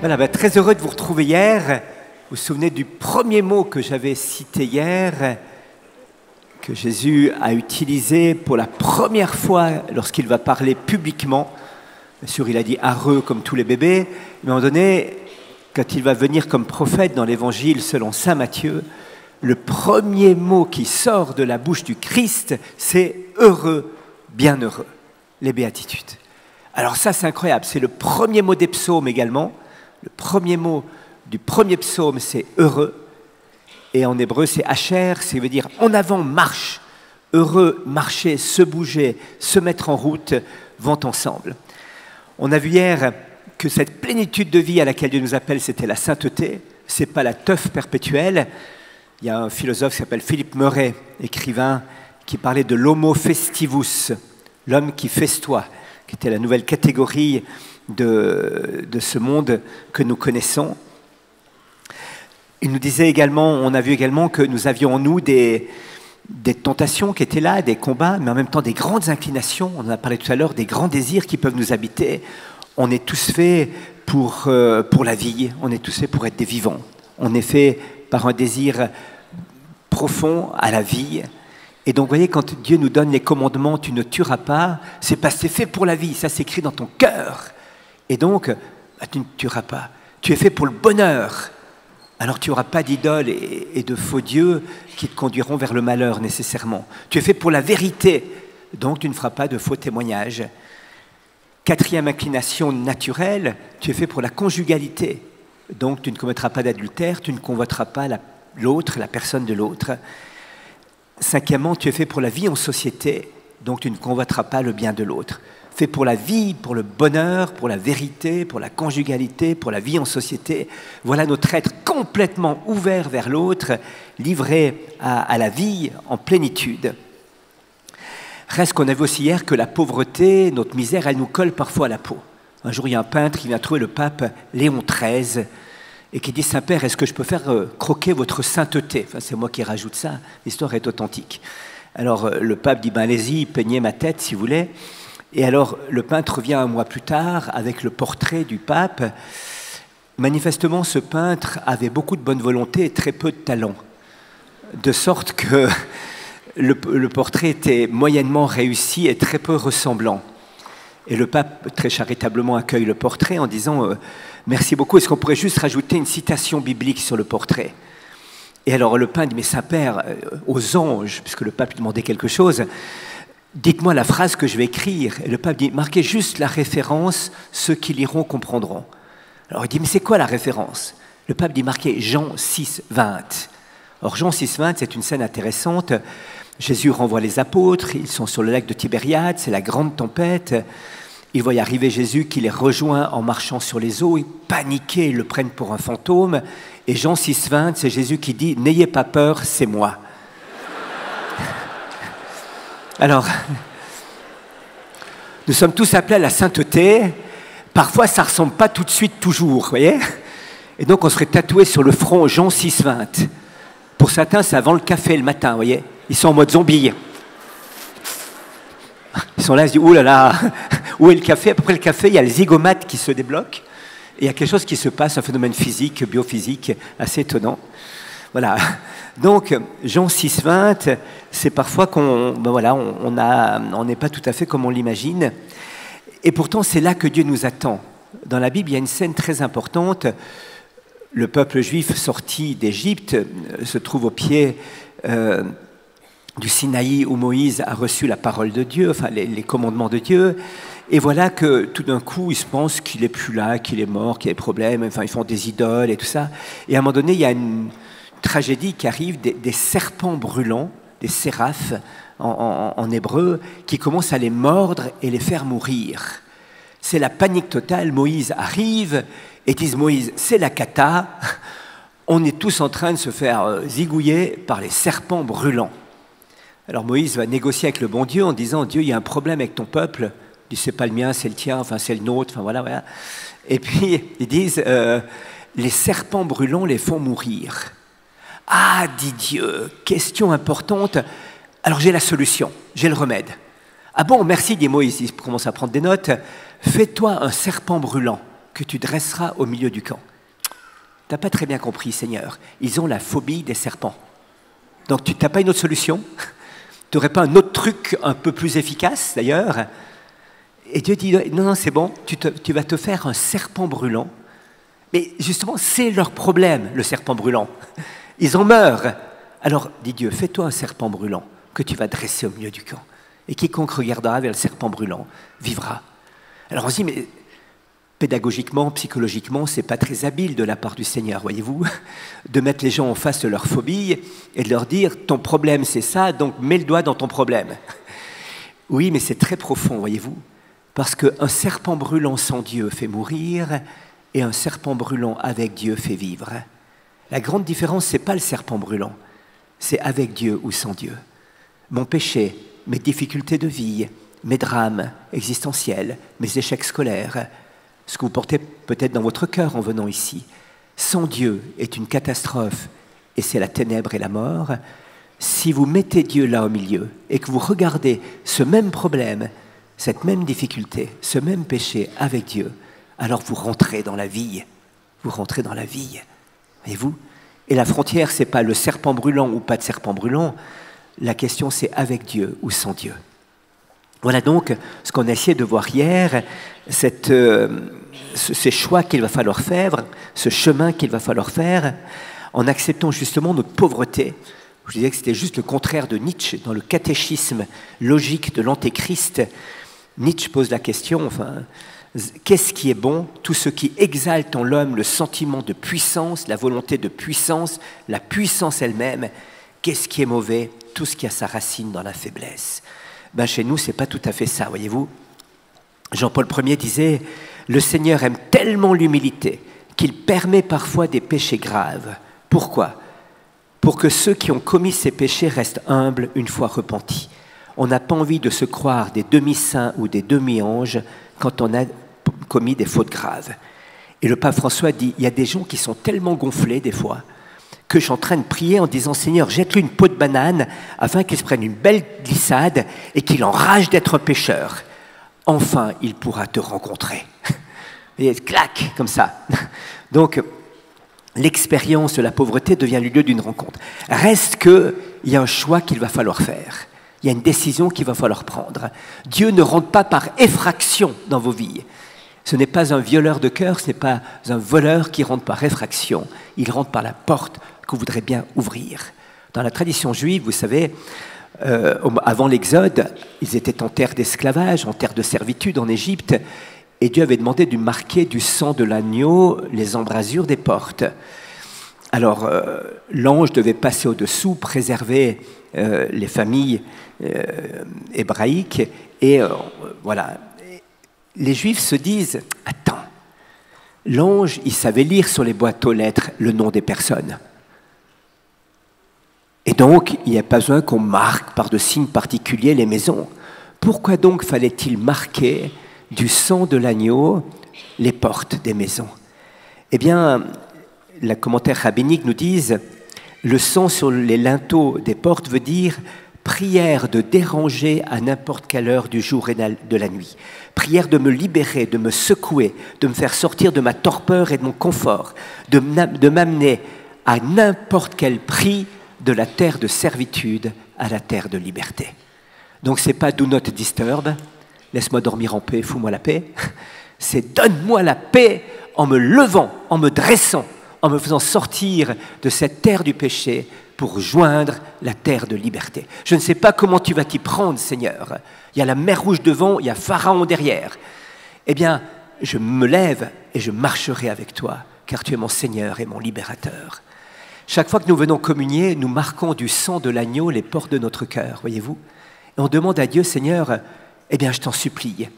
Voilà, très heureux de vous retrouver hier. Vous vous souvenez du premier mot que j'avais cité hier, que Jésus a utilisé pour la première fois lorsqu'il va parler publiquement. Bien sûr, il a dit « heureux » comme tous les bébés, mais à un moment donné, quand il va venir comme prophète dans l'Évangile selon saint Matthieu, le premier mot qui sort de la bouche du Christ, c'est « heureux, bienheureux », les béatitudes. Alors ça, c'est incroyable, c'est le premier mot des psaumes également. Le premier mot du premier psaume, c'est « heureux ». Et en hébreu, c'est « asher », ça veut dire « en avant, marche ». Heureux, marcher, se bouger, se mettre en route, vont ensemble. On a vu hier que cette plénitude de vie à laquelle Dieu nous appelle, c'était la sainteté. Ce n'est pas la teuf perpétuelle. Il y a un philosophe qui s'appelle Philippe Meuret, écrivain, qui parlait de l'homo festivus, l'homme qui festoie, qui était la nouvelle catégorie de ce monde que nous connaissons. Il nous disait également, on a vu également que nous avions en nous des tentations qui étaient là, des combats, mais en même temps des grandes inclinations. On en a parlé tout à l'heure, des grands désirs qui peuvent nous habiter. On est tous faits pour la vie, on est tous faits pour être des vivants. On est fait par un désir profond à la vie. Et donc, vous voyez, quand Dieu nous donne les commandements, tu ne tueras pas, c'est parce que c'est fait pour la vie, ça s'écrit dans ton cœur. Et donc, tu ne tueras pas. Tu es fait pour le bonheur. Alors tu n'auras pas d'idoles et de faux dieux qui te conduiront vers le malheur nécessairement. Tu es fait pour la vérité, donc tu ne feras pas de faux témoignages. Quatrième inclination naturelle, tu es fait pour la conjugalité. Donc tu ne commettras pas d'adultère, tu ne convoiteras pas l'autre, la personne de l'autre. Cinquièmement, tu es fait pour la vie en société, donc tu ne convoiteras pas le bien de l'autre. Fait pour la vie, pour le bonheur, pour la vérité, pour la conjugalité, pour la vie en société. Voilà notre être complètement ouvert vers l'autre, livré à la vie en plénitude. Reste qu'on a vu aussi hier que la pauvreté, notre misère, elle nous colle parfois à la peau. Un jour, il y a un peintre qui vient trouver le pape Léon XIII et qui dit « Saint-Père, est-ce que je peux faire croquer votre sainteté ?» Enfin, c'est moi qui rajoute ça, l'histoire est authentique. Alors le pape dit « Allez-y, peignez ma tête si vous voulez ». Et alors, le peintre revient un mois plus tard avec le portrait du pape. Manifestement, ce peintre avait beaucoup de bonne volonté et très peu de talent. De sorte que le portrait était moyennement réussi et très peu ressemblant. Et le pape, très charitablement, accueille le portrait en disant « Merci beaucoup, est-ce qu'on pourrait juste rajouter une citation biblique sur le portrait ?» Et alors, le peintre dit « Mais Saint-Père, aux anges, puisque le pape lui demandait quelque chose, dites-moi la phrase que je vais écrire. » Et le pape dit, marquez juste la référence, ceux qui liront comprendront. Alors il dit, mais c'est quoi la référence? Le pape dit, marquez Jean 6, 20. Or Jean 6, 20, c'est une scène intéressante. Jésus renvoie les apôtres, ils sont sur le lac de Tibériade, c'est la grande tempête. Ils voient arriver Jésus qui les rejoint en marchant sur les eaux. Ils paniqués, ils le prennent pour un fantôme. Et Jean 6, 20, c'est Jésus qui dit, n'ayez pas peur, c'est moi. Alors, nous sommes tous appelés à la sainteté. Parfois, ça ne ressemble pas tout de suite toujours, vous voyez. Et donc, on serait tatoué sur le front Jean 6, 20. Pour certains, c'est avant le café le matin, vous voyez. Ils sont en mode zombie. Ils sont là, ils se disent, ouh là là, où est le café? Après le café, il y a le zygomate qui se débloque. Et il y a quelque chose qui se passe, un phénomène physique, biophysique, assez étonnant. Voilà. Donc, Jean 6, 20, c'est parfois qu'on n'est pas tout à fait comme on l'imagine. Et pourtant, c'est là que Dieu nous attend. Dans la Bible, il y a une scène très importante. Le peuple juif sorti d'Égypte se trouve au pied du Sinaï où Moïse a reçu la parole de Dieu, enfin les commandements de Dieu. Et voilà que tout d'un coup, ils se pensent qu'il n'est plus là, qu'il est mort, qu'il y a des problèmes. Enfin, ils font des idoles et tout ça. Et à un moment donné, il y a une tragédie qui arrive, des serpents brûlants, des séraphes en hébreu, qui commencent à les mordre et les faire mourir. C'est la panique totale. Moïse arrive et disent, Moïse, c'est la cata. On est tous en train de se faire zigouiller par les serpents brûlants. Alors Moïse va négocier avec le bon Dieu en disant, Dieu, il y a un problème avec ton peuple. Il dit, c'est pas le mien, c'est le tien, enfin c'est le nôtre, enfin voilà. Et puis ils disent, les serpents brûlants les font mourir. Ah, dit Dieu, question importante. Alors j'ai la solution, j'ai le remède. Ah bon, merci, dit Moïse, il commence à prendre des notes. Fais-toi un serpent brûlant que tu dresseras au milieu du camp. Tu n'as pas très bien compris, Seigneur. Ils ont la phobie des serpents. Donc tu n'as pas une autre solution? Tu n'aurais pas un autre truc un peu plus efficace, d'ailleurs? Et Dieu dit, non, non, c'est bon, tu vas te faire un serpent brûlant. Mais justement, c'est leur problème, le serpent brûlant. Ils en meurent. Alors, dit Dieu, fais-toi un serpent brûlant que tu vas dresser au milieu du camp. Et quiconque regardera vers le serpent brûlant vivra. Alors on se dit, mais pédagogiquement, psychologiquement, c'est pas très habile de la part du Seigneur, voyez-vous, de mettre les gens en face de leur phobie et de leur dire, ton problème c'est ça, donc mets le doigt dans ton problème. Oui, mais c'est très profond, voyez-vous, parce qu'un serpent brûlant sans Dieu fait mourir et un serpent brûlant avec Dieu fait vivre. La grande différence, c'est pas le serpent brûlant, c'est avec Dieu ou sans Dieu. Mon péché, mes difficultés de vie, mes drames existentiels, mes échecs scolaires, ce que vous portez peut-être dans votre cœur en venant ici, sans Dieu est une catastrophe et c'est la ténèbre et la mort. Si vous mettez Dieu là au milieu et que vous regardez ce même problème, cette même difficulté, ce même péché avec Dieu, alors vous rentrez dans la vie. Vous rentrez dans la vie. Voyez-vous? Et la frontière, ce n'est pas le serpent brûlant ou pas de serpent brûlant. La question, c'est avec Dieu ou sans Dieu. Voilà donc ce qu'on a essayé de voir hier, ces choix qu'il va falloir faire, ce chemin qu'il va falloir faire, en acceptant justement notre pauvreté. Je disais que c'était juste le contraire de Nietzsche, dans le catéchisme logique de l'Antéchrist. Nietzsche pose la question, enfin, qu'est-ce qui est bon? Tout ce qui exalte en l'homme le sentiment de puissance, la volonté de puissance, la puissance elle-même. Qu'est-ce qui est mauvais? Tout ce qui a sa racine dans la faiblesse. Ben chez nous, ce n'est pas tout à fait ça, voyez-vous. Jean-Paul Ier disait « Le Seigneur aime tellement l'humilité qu'il permet parfois des péchés graves. Pourquoi? Pour que ceux qui ont commis ces péchés restent humbles une fois repentis. On n'a pas envie de se croire des demi-saints ou des demi-anges quand on a commis des fautes graves. » Et le pape François dit « Il y a des gens qui sont tellement gonflés des fois que je suis en train de prier en disant « Seigneur, jette-lui une peau de banane afin qu'il se prenne une belle glissade et qu'il enrage d'être pécheur. Enfin, il pourra te rencontrer. » Et clac, comme ça. Donc, l'expérience de la pauvreté devient le lieu d'une rencontre. Reste qu'il y a un choix qu'il va falloir faire. Il y a une décision qu'il va falloir prendre. Dieu ne rentre pas par effraction dans vos vies. Ce n'est pas un violeur de cœur, ce n'est pas un voleur qui rentre par effraction. Il rentre par la porte que vous voudrez bien ouvrir. Dans la tradition juive, vous savez, avant l'Exode, ils étaient en terre d'esclavage, en terre de servitude en Égypte, et Dieu avait demandé de marquer du sang de l'agneau les embrasures des portes. Alors, l'ange devait passer au-dessous, préserver les familles hébraïques, et voilà. Les Juifs se disent « Attends, l'ange, il savait lire sur les boîtes aux lettres le nom des personnes. Et donc, il n'y a pas besoin qu'on marque par de signes particuliers les maisons. Pourquoi donc fallait-il marquer du sang de l'agneau les portes des maisons? Eh bien, les commentaires rabbiniques nous disent « Le sang sur les linteaux des portes veut dire prière de déranger à n'importe quelle heure du jour et de la nuit. Prière de me libérer, de me secouer, de me faire sortir de ma torpeur et de mon confort, de m'amener à n'importe quel prix de la terre de servitude à la terre de liberté. » Donc ce n'est pas « do not disturb », laisse-moi dormir en paix, fous-moi la paix. C'est « donne-moi la paix en me levant, en me dressant, en me faisant sortir de cette terre du péché pour joindre la terre de liberté. » Je ne sais pas comment tu vas t'y prendre, Seigneur. Il y a la mer Rouge devant, il y a Pharaon derrière. Eh bien, je me lève et je marcherai avec toi, car tu es mon Seigneur et mon libérateur. Chaque fois que nous venons communier, nous marquons du sang de l'agneau les portes de notre cœur, voyez-vous. Et on demande à Dieu, Seigneur, eh bien, je t'en supplie,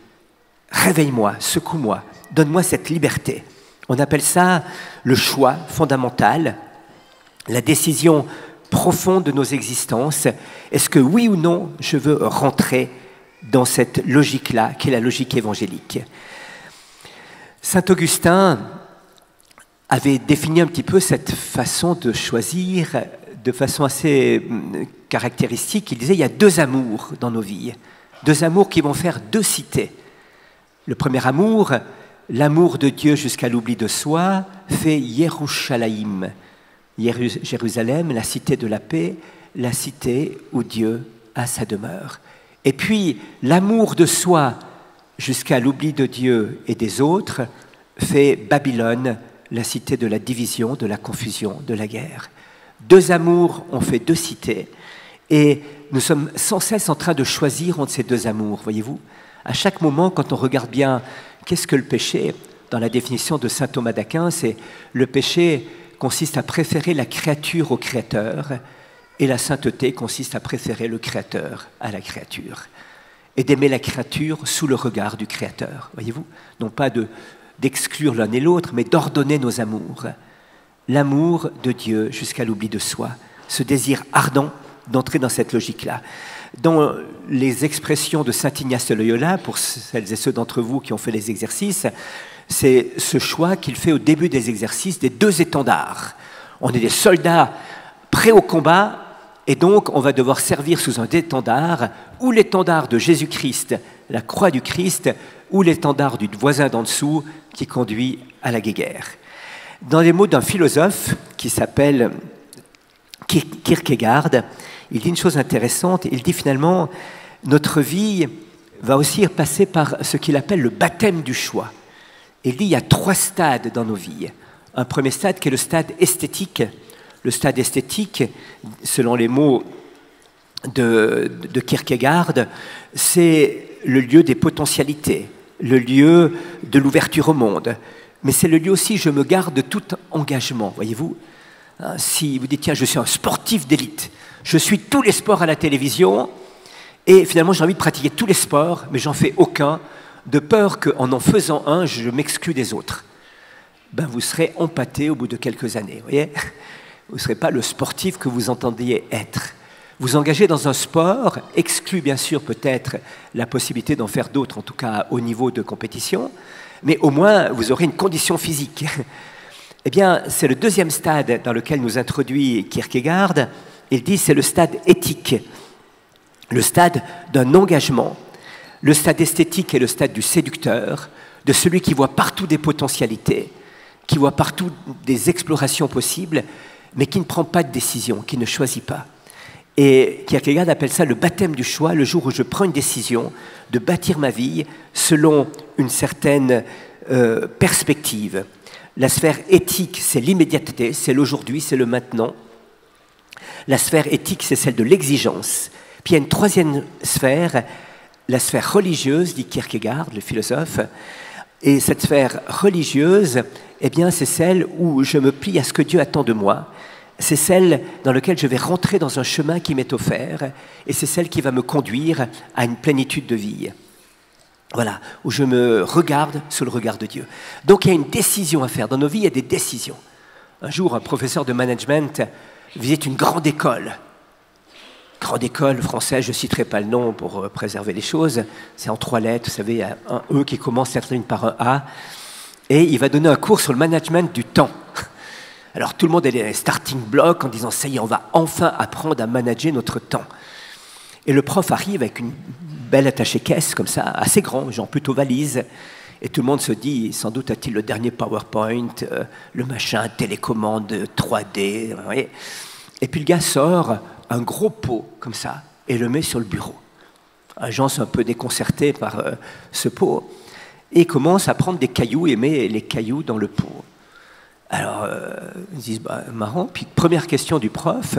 réveille-moi, secoue-moi, donne-moi cette liberté. On appelle ça le choix fondamental, la décision profonde de nos existences. Est-ce que oui ou non, je veux rentrer dans cette logique-là, qui est la logique évangélique? Saint Augustin avait défini un petit peu cette façon de choisir de façon assez caractéristique. Il disait, il y a deux amours dans nos vies, deux amours qui vont faire deux cités. Le premier amour, L'amour de Dieu jusqu'à l'oubli de soi fait Yerushalayim. Jérusalem, la cité de la paix, la cité où Dieu a sa demeure. Et puis, l'amour de soi jusqu'à l'oubli de Dieu et des autres fait Babylone, la cité de la division, de la confusion, de la guerre. Deux amours ont fait deux cités. Et nous sommes sans cesse en train de choisir entre ces deux amours, voyez-vous. À chaque moment, quand on regarde bien, qu'est-ce que le péché? Dans la définition de saint Thomas d'Aquin, c'est le péché consiste à préférer la créature au créateur, et la sainteté consiste à préférer le créateur à la créature. Et d'aimer la créature sous le regard du créateur, voyez-vous. Non pas d'exclure l'un et l'autre, mais d'ordonner nos amours. L'amour de Dieu jusqu'à l'oubli de soi, ce désir ardent d'entrer dans cette logique-là. Dans les expressions de saint Ignace de Loyola, pour celles et ceux d'entre vous qui ont fait les exercices, c'est ce choix qu'il fait au début des exercices des deux étendards. On est des soldats prêts au combat, et donc on va devoir servir sous un étendard, ou l'étendard de Jésus-Christ, la croix du Christ, ou l'étendard du voisin d'en dessous qui conduit à la guéguerre. Dans les mots d'un philosophe qui s'appelle Kierkegaard, il dit une chose intéressante, il dit finalement, notre vie va aussi passer par ce qu'il appelle le baptême du choix. Il dit, il y a trois stades dans nos vies. Un premier stade qui est le stade esthétique. Le stade esthétique, selon les mots de Kierkegaard, c'est le lieu des potentialités, le lieu de l'ouverture au monde. Mais c'est le lieu aussi, je me garde de tout engagement, voyez-vous. Si vous dites, tiens, je suis un sportif d'élite, je suis tous les sports à la télévision, et finalement j'ai envie de pratiquer tous les sports, mais j'en fais aucun, de peur qu'en faisant un, je m'exclue des autres. Ben, vous serez empâté au bout de quelques années, voyez. Vous ne serez pas le sportif que vous entendiez être. Vous engagez dans un sport, exclut bien sûr peut-être la possibilité d'en faire d'autres, en tout cas à haut niveau de compétition, mais au moins vous aurez une condition physique. Eh bien, c'est le deuxième stade dans lequel nous introduit Kierkegaard. Il dit c'est le stade éthique, le stade d'un engagement. Le stade esthétique est le stade du séducteur, de celui qui voit partout des potentialités, qui voit partout des explorations possibles, mais qui ne prend pas de décision, qui ne choisit pas. Et Kierkegaard appelle ça le baptême du choix, le jour où je prends une décision de bâtir ma vie selon une certaine perspective. La sphère éthique, c'est l'immédiateté, c'est l'aujourd'hui, c'est le maintenant. La sphère éthique, c'est celle de l'exigence. Puis il y a une troisième sphère, la sphère religieuse, dit Kierkegaard, le philosophe. Et cette sphère religieuse, eh bien, c'est celle où je me plie à ce que Dieu attend de moi. C'est celle dans laquelle je vais rentrer dans un chemin qui m'est offert. Et c'est celle qui va me conduire à une plénitude de vie. Voilà, où je me regarde sous le regard de Dieu. Donc il y a une décision à faire. Dans nos vies, il y a des décisions. Un jour, un professeur de management visite une grande école française, je ne citerai pas le nom pour préserver les choses, c'est en 3 lettres, vous savez, il y a un E qui commence, ça termine par un A, et il va donner un cours sur le management du temps. Alors tout le monde est dans les starting blocks en disant, ça y est, on va enfin apprendre à manager notre temps. Et le prof arrive avec une belle attaché-caisse, comme ça, assez grand, genre plutôt valise, et tout le monde se dit, sans doute a-t-il le dernier PowerPoint, le machin, télécommande 3D, vous voyez. Et puis le gars sort un gros pot, comme ça, et le met sur le bureau. Les gens sont un peu déconcertés par ce pot, et il commence à prendre des cailloux et met les cailloux dans le pot. Alors, ils disent, bah, marrant. Puis, première question du prof,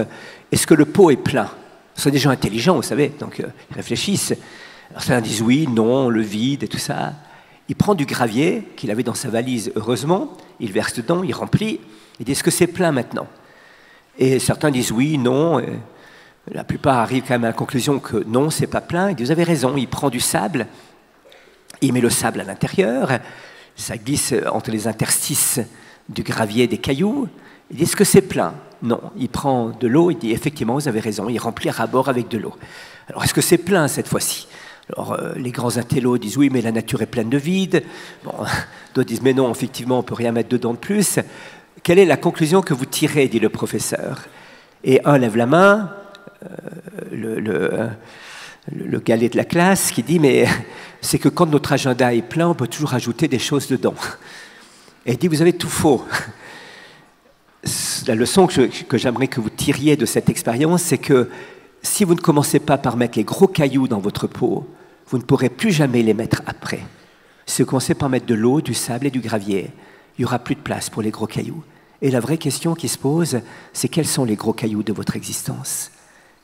est-ce que le pot est plein? Ce sont des gens intelligents, vous savez, donc ils réfléchissent. Alors, certains disent oui, non, le vide et tout ça. Il prend du gravier qu'il avait dans sa valise, heureusement, il verse dedans, il remplit, il dit, est-ce que c'est plein maintenant? Et certains disent oui, non. Et la plupart arrivent quand même à la conclusion que non, c'est pas plein. Il dit, vous avez raison, il prend du sable, il met le sable à l'intérieur, ça glisse entre les interstices du gravier, des cailloux. Il dit, est-ce que c'est plein? Non. Il prend de l'eau, il dit, effectivement, vous avez raison, il remplit à bord avec de l'eau. Alors, est-ce que c'est plein cette fois-ci? Alors, les grands intellos disent, oui, mais la nature est pleine de vide. Bon, d'autres disent, mais non, effectivement, on ne peut rien mettre dedans de plus. Quelle est la conclusion que vous tirez, dit le professeur? Et un lève la main, le galet de la classe qui dit « mais c'est que quand notre agenda est plein, on peut toujours ajouter des choses dedans ». Et il dit « vous avez tout faux ». La leçon que j'aimerais que vous tiriez de cette expérience, c'est que si vous ne commencez pas par mettre les gros cailloux dans votre pot, vous ne pourrez plus jamais les mettre après. Si vous commencez par mettre de l'eau, du sable et du gravier, il n'y aura plus de place pour les gros cailloux. Et la vraie question qui se pose, c'est quels sont les gros cailloux de votre existence?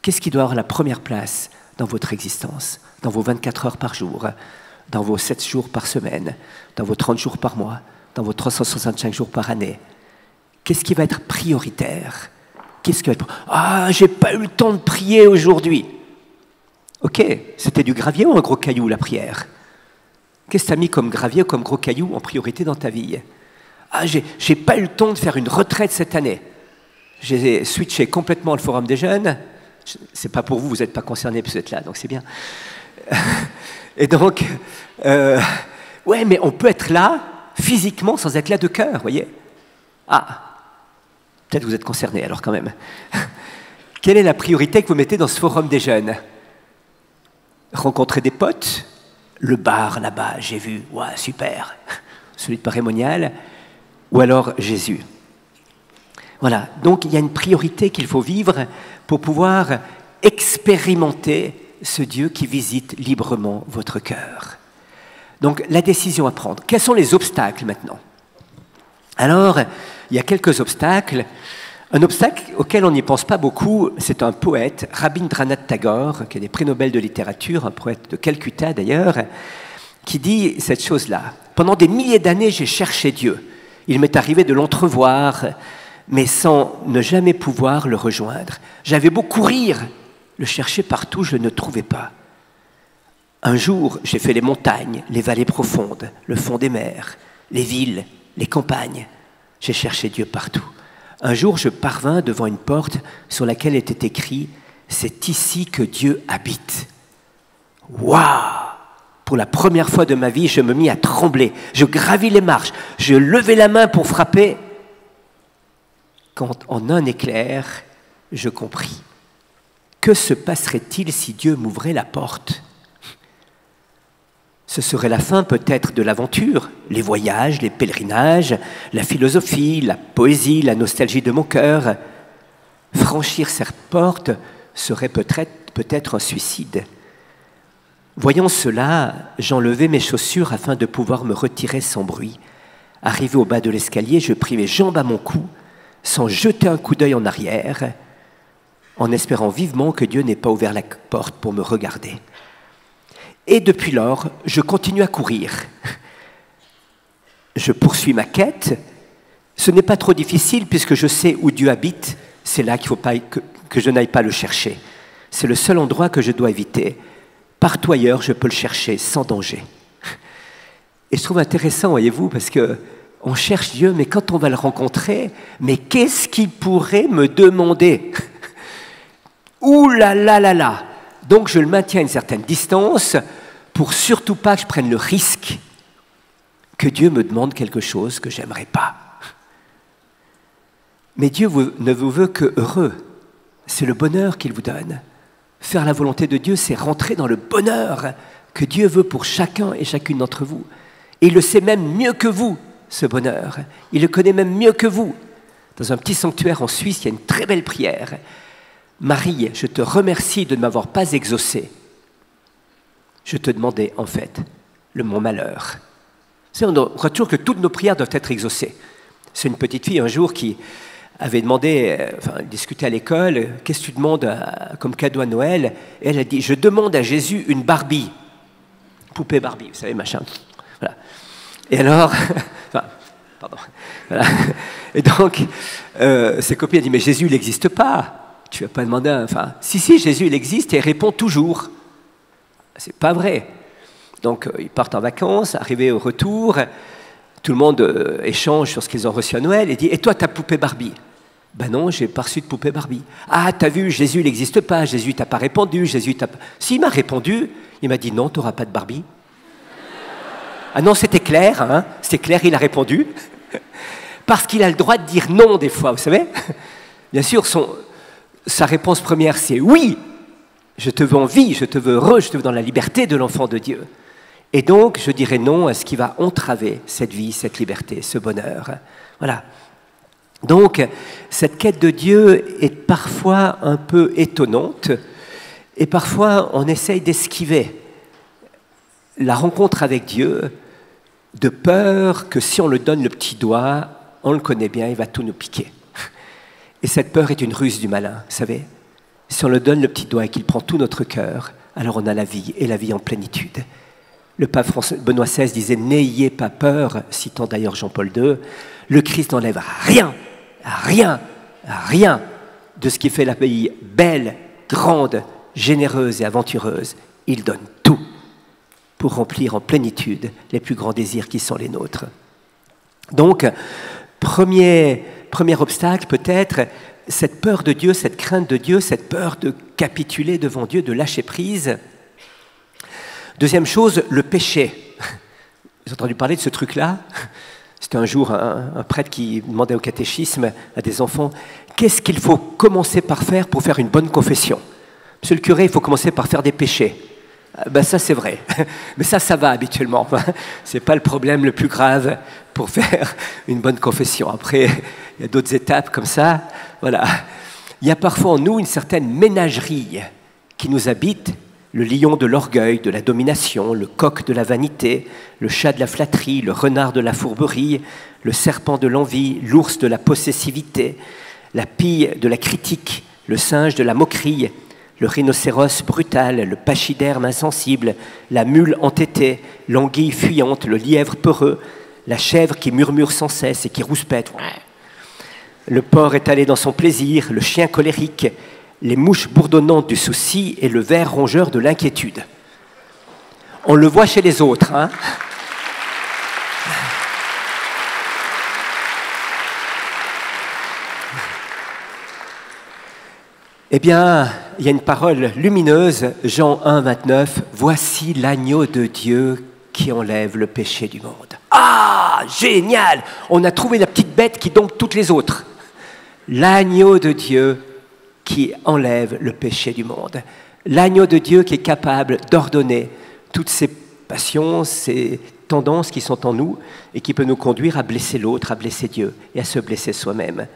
Qu'est-ce qui doit avoir la première place dans votre existence, dans vos 24 heures par jour, dans vos 7 jours par semaine, dans vos 30 jours par mois, dans vos 365 jours par année? Qu'est-ce qui va être prioritaire? Qu'est-ce qui va être... Ah, j'ai pas eu le temps de prier aujourd'hui. Ok, c'était du gravier ou un gros caillou, la prière? Qu'est-ce que tu as mis comme gravier ou comme gros caillou en priorité dans ta vie? Ah, j'ai pas eu le temps de faire une retraite cette année. J'ai switché complètement le forum des jeunes. C'est pas pour vous, vous n'êtes pas concernés, puis vous êtes là, donc c'est bien. Et donc, ouais, mais on peut être là, physiquement, sans être là de cœur, vous voyez? Ah, peut-être vous êtes concernés, alors quand même. Quelle est la priorité que vous mettez dans ce forum des jeunes? Rencontrer des potes? Le bar là-bas, j'ai vu, ouais, super. Celui de Parémonial. Ou alors Jésus. Voilà, donc il y a une priorité qu'il faut vivre pour pouvoir expérimenter ce Dieu qui visite librement votre cœur. Donc la décision à prendre. Quels sont les obstacles maintenant? Alors, il y a quelques obstacles. Un obstacle auquel on n'y pense pas beaucoup, c'est un poète, Rabindranath Tagore, qui est des prix Nobel de littérature, un poète de Calcutta d'ailleurs, qui dit cette chose-là. Pendant des milliers d'années, j'ai cherché Dieu. Il m'est arrivé de l'entrevoir, mais sans ne jamais pouvoir le rejoindre. J'avais beau courir, le chercher partout, je ne le trouvais pas. Un jour, j'ai fait les montagnes, les vallées profondes, le fond des mers, les villes, les campagnes. J'ai cherché Dieu partout. Un jour, je parvins devant une porte sur laquelle était écrit « C'est ici que Dieu habite ». Waouh! Pour la première fois de ma vie, je me mis à trembler. Je gravis les marches, je levai la main pour frapper. Quand, en un éclair, je compris. Que se passerait-il si Dieu m'ouvrait la porte? Ce serait la fin peut-être de l'aventure, les voyages, les pèlerinages, la philosophie, la poésie, la nostalgie de mon cœur. Franchir cette porte serait peut-être un suicide. Voyant cela, j'enlevai mes chaussures afin de pouvoir me retirer sans bruit. Arrivé au bas de l'escalier, je pris mes jambes à mon cou, sans jeter un coup d'œil en arrière, en espérant vivement que Dieu n'ait pas ouvert la porte pour me regarder. Et depuis lors, je continue à courir. Je poursuis ma quête. Ce n'est pas trop difficile puisque je sais où Dieu habite. C'est là qu'il ne faut pas que je n'aille pas le chercher. C'est le seul endroit que je dois éviter. Partout ailleurs, je peux le chercher sans danger. Et je trouve intéressant, voyez-vous, parce qu'on cherche Dieu, mais quand on va le rencontrer, mais qu'est-ce qu'il pourrait me demander? Ouh là là là là! Donc je le maintiens à une certaine distance pour surtout pas que je prenne le risque que Dieu me demande quelque chose que j'aimerais pas. Mais Dieu ne vous veut que heureux. C'est le bonheur qu'il vous donne. Faire la volonté de Dieu, c'est rentrer dans le bonheur que Dieu veut pour chacun et chacune d'entre vous. Et il le sait même mieux que vous, ce bonheur. Il le connaît même mieux que vous. Dans un petit sanctuaire en Suisse, il y a une très belle prière. Marie, je te remercie de ne m'avoir pas exaucé. Je te demandais, en fait, mon malheur. On croit toujours que toutes nos prières doivent être exaucées. C'est une petite fille un jour qui avait demandé, discuté à l'école, qu'est-ce que tu demandes comme cadeau à Noël? Et elle a dit, je demande à Jésus une Barbie. Poupée Barbie, vous savez, machin. Voilà. Et alors, pardon. Voilà. Et donc, ses copines ont dit, mais Jésus, il n'existe pas. Tu ne vas pas demander, si, Jésus, il existe et il répond toujours. C'est pas vrai. Donc, ils partent en vacances, arrivés au retour, tout le monde échange sur ce qu'ils ont reçu à Noël et dit, et toi, ta poupée Barbie? Ben non, j'ai pas reçu de poupée Barbie. Ah, t'as vu, Jésus, il n'existe pas, Jésus t'a pas répondu, S'il m'a répondu, il m'a dit, non, tu n'auras pas de Barbie. Ah non, c'était clair, hein, c'était clair, il a répondu. Parce qu'il a le droit de dire non des fois, vous savez. Bien sûr, sa réponse première, c'est oui. Je te veux en vie, je te veux heureux, je te veux dans la liberté de l'enfant de Dieu. Et donc, je dirais non à ce qui va entraver cette vie, cette liberté, ce bonheur. Voilà. Donc, cette quête de Dieu est parfois un peu étonnante et parfois on essaye d'esquiver la rencontre avec Dieu de peur que si on le donne le petit doigt, on le connaît bien, il va tout nous piquer. Et cette peur est une ruse du malin, vous savez. Si on le donne le petit doigt et qu'il prend tout notre cœur, alors on a la vie et la vie en plénitude. Le pape Benoît XVI disait « N'ayez pas peur », citant d'ailleurs Jean-Paul II, le Christ n'enlève rien de ce qui fait la vie belle, grande, généreuse et aventureuse. Il donne tout pour remplir en plénitude les plus grands désirs qui sont les nôtres. Donc, premier obstacle peut-être, cette peur de Dieu, cette crainte de Dieu, cette peur de capituler devant Dieu, de lâcher prise. Deuxième chose, le péché. Vous avez entendu parler de ce truc-là? C'était un jour un prêtre qui demandait au catéchisme à des enfants « Qu'est-ce qu'il faut commencer par faire pour faire une bonne confession ?» Monsieur le curé, il faut commencer par faire des péchés. Ben ça, c'est vrai. Mais ça va habituellement. Ce n'est pas le problème le plus grave pour faire une bonne confession. Après, il y a d'autres étapes comme ça. Voilà. Il y a parfois en nous une certaine ménagerie qui nous habite. Le lion de l'orgueil, de la domination, le coq de la vanité, le chat de la flatterie, le renard de la fourberie, le serpent de l'envie, l'ours de la possessivité, la pie de la critique, le singe de la moquerie, le rhinocéros brutal, le pachyderme insensible, la mule entêtée, l'anguille fuyante, le lièvre peureux, la chèvre qui murmure sans cesse et qui rouspète, le porc étalé dans son plaisir, le chien colérique, les mouches bourdonnantes du souci et le ver rongeur de l'inquiétude. On le voit chez les autres, hein? Eh bien, il y a une parole lumineuse, Jean 1, 29, « Voici l'agneau de Dieu qui enlève le péché du monde. » Ah, génial! On a trouvé la petite bête qui dompte toutes les autres. L'agneau de Dieu qui enlève le péché du monde. L'agneau de Dieu qui est capable d'ordonner toutes ces passions, ces tendances qui sont en nous et qui peut nous conduire à blesser l'autre, à blesser Dieu et à se blesser soi-même.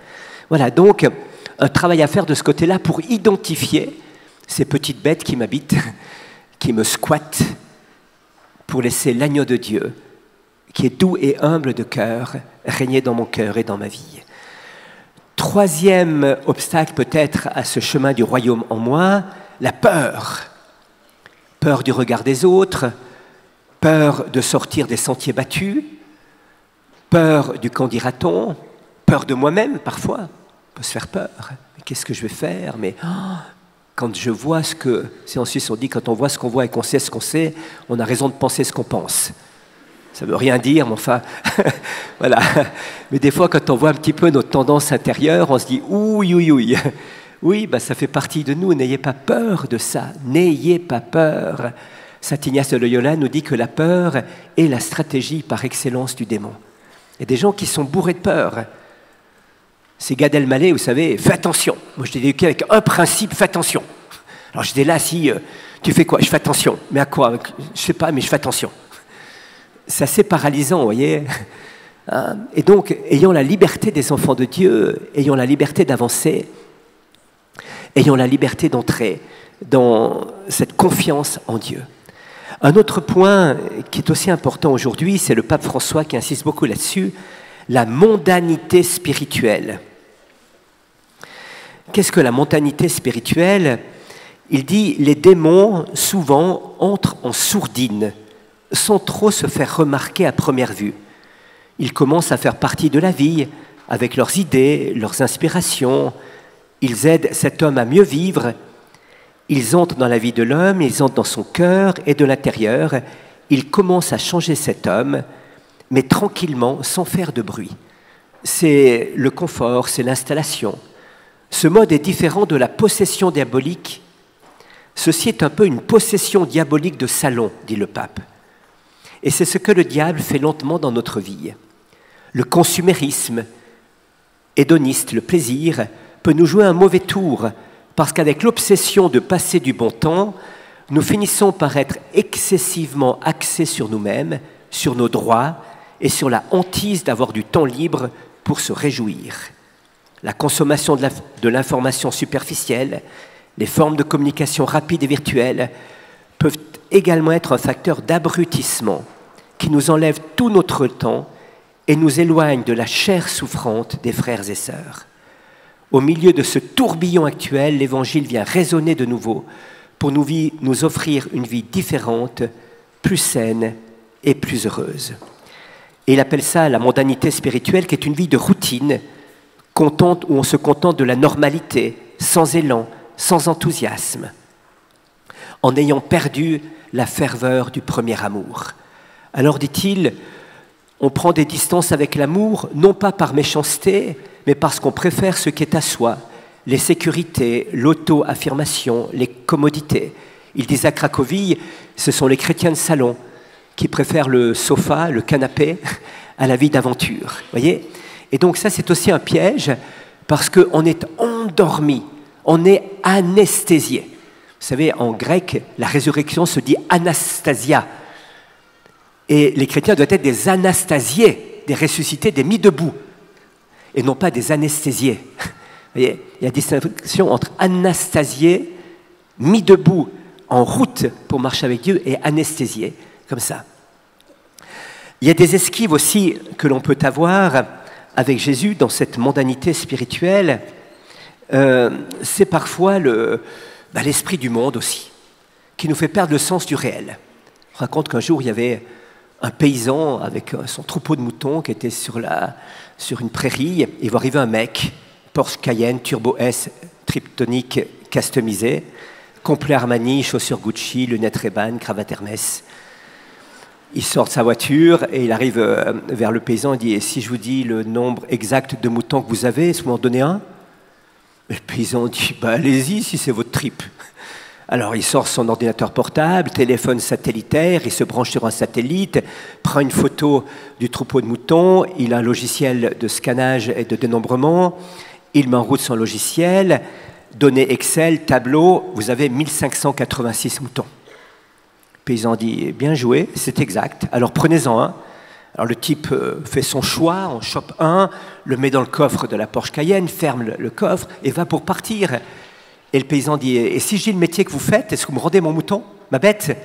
Voilà, donc un travail à faire de ce côté-là pour identifier ces petites bêtes qui m'habitent, qui me squattent, pour laisser l'agneau de Dieu, qui est doux et humble de cœur, régner dans mon cœur et dans ma vie. Troisième obstacle peut-être à ce chemin du royaume en moi, la peur. Peur du regard des autres, peur de sortir des sentiers battus, peur du qu'en dira-t-on, peur de moi-même parfois. On peut se faire peur. Mais qu'est-ce que je vais faire? Mais quand je vois ce que... C'est en Suisse on dit quand on voit ce qu'on voit et qu'on sait ce qu'on sait, on a raison de penser ce qu'on pense. Ça ne veut rien dire, mais enfin, voilà. Mais des fois, quand on voit un petit peu notre tendance intérieure, on se dit « ouï. » Oui, ben, ça fait partie de nous, n'ayez pas peur de ça, n'ayez pas peur. Saint Ignace de Loyola nous dit que la peur est la stratégie par excellence du démon. Il y a des gens qui sont bourrés de peur. C'est Gad Elmaleh, vous savez, fais attention. Moi, je t'ai éduqué avec un principe, fais attention. Alors j'étais là, si tu fais quoi? Je fais attention. Mais à quoi? Je ne sais pas, mais je fais attention. C'est assez paralysant, vous voyez. Et donc, ayons la liberté des enfants de Dieu, ayons la liberté d'avancer, ayons la liberté d'entrer dans cette confiance en Dieu. Un autre point qui est aussi important aujourd'hui, c'est le pape François qui insiste beaucoup là-dessus, la mondanité spirituelle. Qu'est-ce que la mondanité spirituelle? Il dit, les démons, souvent, entrent en sourdine, sans trop se faire remarquer à première vue. Ils commencent à faire partie de la vie, avec leurs idées, leurs inspirations. Ils aident cet homme à mieux vivre. Ils entrent dans la vie de l'homme, ils entrent dans son cœur et de l'intérieur. Ils commencent à changer cet homme, mais tranquillement, sans faire de bruit. C'est le confort, c'est l'installation. Ce mode est différent de la possession diabolique. Ceci est un peu une possession diabolique de salon, dit le pape. Et c'est ce que le diable fait lentement dans notre vie. Le consumérisme hédoniste, le plaisir, peut nous jouer un mauvais tour Parce qu'avec l'obsession de passer du bon temps, nous finissons par être excessivement axés sur nous-mêmes, sur nos droits et sur la hantise d'avoir du temps libre pour se réjouir. La consommation de l'information superficielle, les formes de communication rapides et virtuelles peuvent également être un facteur d'abrutissement qui nous enlève tout notre temps et nous éloigne de la chair souffrante des frères et sœurs. Au milieu de ce tourbillon actuel, l'Évangile vient résonner de nouveau pour nous offrir une vie différente, plus saine et plus heureuse. Et il appelle ça la mondanité spirituelle, qui est une vie de routine, contente, où on se contente de la normalité, sans élan, sans enthousiasme, en ayant perdu la ferveur du premier amour. Alors, dit-il, on prend des distances avec l'amour, non pas par méchanceté, mais parce qu'on préfère ce qui est à soi, les sécurités, l'auto-affirmation, les commodités. Il disait à Cracovie, ce sont les chrétiens de salon qui préfèrent le sofa, le canapé, à la vie d'aventure. Voyez ? Et donc ça, c'est aussi un piège, parce qu'on est endormi, on est anesthésié. Vous savez, en grec, la résurrection se dit anastasia. Et les chrétiens doivent être des anastasiés, des ressuscités, des mis debout, et non pas des anesthésiés. Vous voyez, il y a distinction entre anastasié, mis debout, en route pour marcher avec Dieu, et anesthésié, comme ça. Il y a des esquives aussi que l'on peut avoir avec Jésus dans cette mondanité spirituelle. C'est parfois l'esprit du monde aussi, qui nous fait perdre le sens du réel. On raconte qu'un jour, il y avait un paysan avec son troupeau de moutons qui était sur une prairie. Il va arriver un mec, Porsche Cayenne, Turbo S, triptonique, customisé, complet Armani, chaussures Gucci, lunettes Ray-Ban, cravate Hermès. Il sort de sa voiture et il arrive vers le paysan et dit « Et si je vous dis le nombre exact de moutons que vous avez, est-ce que vous m'en donnez un ?» Le paysan dit « Allez-y si c'est votre trip. » Alors il sort son ordinateur portable, téléphone satellitaire, il se branche sur un satellite, prend une photo du troupeau de moutons, il a un logiciel de scannage et de dénombrement, il met en route son logiciel, données Excel, tableau, vous avez 1586 moutons. Le paysan dit « Bien joué, c'est exact, alors prenez-en un. » Alors le type fait son choix, en chope un, le met dans le coffre de la Porsche Cayenne, ferme le coffre et va pour partir. Et le paysan dit « Et si je dis le métier que vous faites, est-ce que vous me rendez mon mouton, ma bête ?»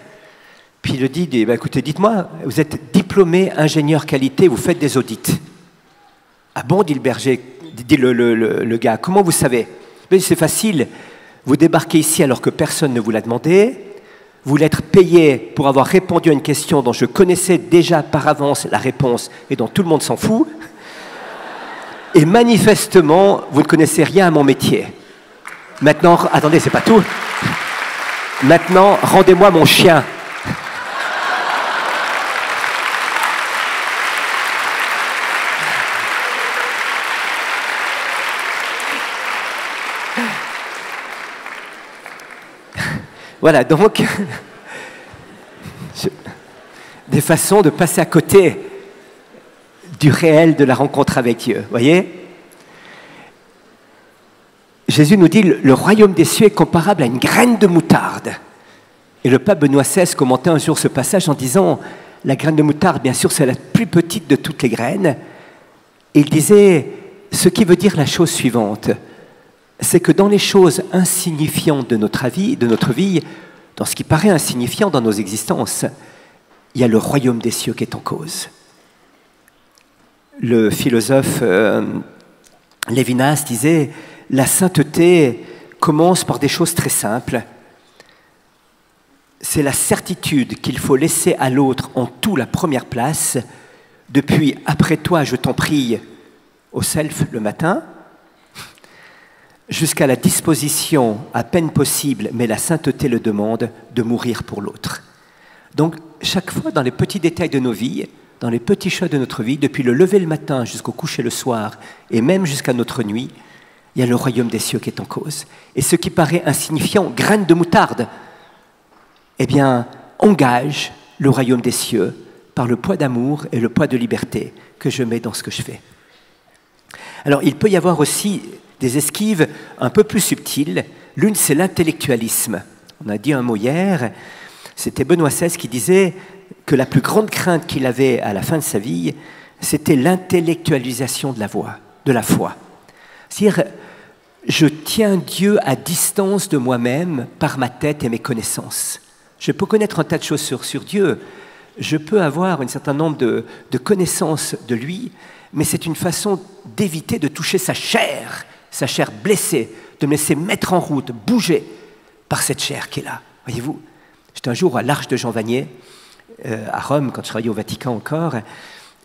Puis il le dit « Écoutez, dites-moi, vous êtes diplômé ingénieur qualité, vous faites des audits. » « Ah bon, dit le berger, dit le gars, comment vous savez ? Mais c'est facile, vous débarquez ici alors que personne ne vous l'a demandé, vous voulez être payé pour avoir répondu à une question dont je connaissais déjà par avance la réponse et dont tout le monde s'en fout, et manifestement, vous ne connaissez rien à mon métier. Maintenant, attendez, c'est pas tout. Maintenant, rendez-moi mon chien. Voilà, donc, des façons de passer à côté du réel de la rencontre avec Dieu, voyez ? Jésus nous dit, le royaume des cieux est comparable à une graine de moutarde. Et le pape Benoît XVI commentait un jour ce passage en disant, la graine de moutarde, bien sûr, c'est la plus petite de toutes les graines. Et il disait, ce qui veut dire la chose suivante, c'est que dans les choses insignifiantes de notre vie, dans ce qui paraît insignifiant dans nos existences, il y a le royaume des cieux qui est en cause. Le philosophe Lévinas disait, la sainteté commence par des choses très simples. C'est la certitude qu'il faut laisser à l'autre en tout la première place, depuis « après toi, je t'en prie » au self le matin, jusqu'à la disposition, à peine possible, mais la sainteté le demande, de mourir pour l'autre. Donc, chaque fois, dans les petits détails de nos vies, dans les petits choix de notre vie, depuis le lever le matin jusqu'au coucher le soir, et même jusqu'à notre nuit, il y a le royaume des cieux qui est en cause. Et ce qui paraît insignifiant, graine de moutarde, eh bien, engage le royaume des cieux par le poids d'amour et le poids de liberté que je mets dans ce que je fais. Alors, il peut y avoir aussi des esquives un peu plus subtiles L'une, c'est l'intellectualisme. On a dit un mot hier, c'était Benoît XVI qui disait que la plus grande crainte qu'il avait à la fin de sa vie, c'était l'intellectualisation de la foi. C'est-à-dire, je tiens Dieu à distance de moi-même par ma tête et mes connaissances. Je peux connaître un tas de choses sur Dieu, je peux avoir un certain nombre de connaissances de lui, mais c'est une façon d'éviter de toucher sa chair blessée, de me laisser mettre en route, bouger par cette chair qui est là. Voyez-vous, j'étais un jour à l'Arche de Jean Vanier, à Rome, quand je travaillais au Vatican encore,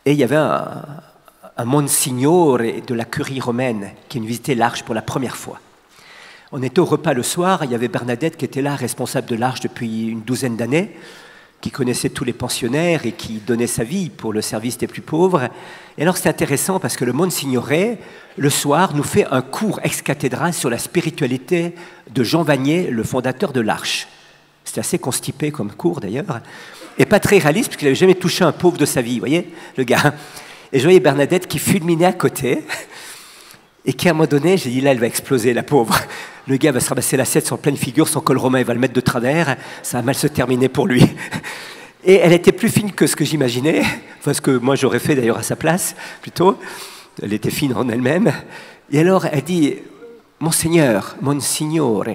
et il y avait un monsignore de la curie romaine qui nous visitait l'Arche pour la première fois. On était au repas le soir, il y avait Bernadette qui était là, responsable de l'Arche depuis une douzaine d'années, qui connaissait tous les pensionnaires et qui donnait sa vie pour le service des plus pauvres. Et alors c'est intéressant parce que le Monsignore, le soir, nous fait un cours ex-cathédrale sur la spiritualité de Jean Vanier, le fondateur de l'Arche. C'était assez constipé comme cours d'ailleurs, et pas très réaliste parce qu'il n'avait jamais touché un pauvre de sa vie, vous voyez, le gars. Et je voyais Bernadette qui fulminait à côté, et qui à un moment donné, j'ai dit là, elle va exploser, la pauvre. Le gars va se ramasser l'assiette sur pleine figure, son col romain, il va le mettre de travers, ça va mal se terminer pour lui. Et elle était plus fine que ce que j'imaginais, enfin ce que moi j'aurais fait d'ailleurs à sa place, plutôt. Elle était fine en elle-même. Et alors elle dit, Monseigneur, Monsignore,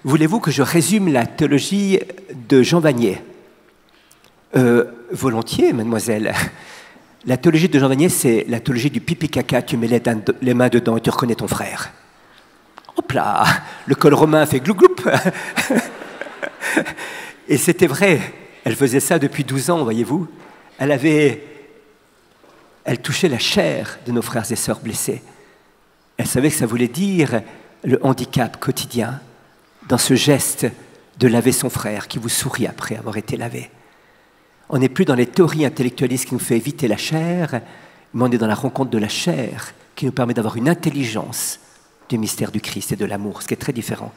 voulez-vous que je résume la théologie de Jean Vanier ? Volontiers, mademoiselle. La théologie de Jean Vanier, c'est la théologie du pipi-caca, tu mets les mains dedans et tu reconnais ton frère. Hop là, le col romain fait glou-gloup. Et c'était vrai, elle faisait ça depuis 12 ans, voyez-vous. Elle touchait la chair de nos frères et sœurs blessés. Elle savait que ça voulait dire le handicap quotidien dans ce geste de laver son frère qui vous sourit après avoir été lavé. On n'est plus dans les théories intellectualistes qui nous fait éviter la chair, mais on est dans la rencontre de la chair qui nous permet d'avoir une intelligence du mystère du Christ et de l'amour, ce qui est très différent.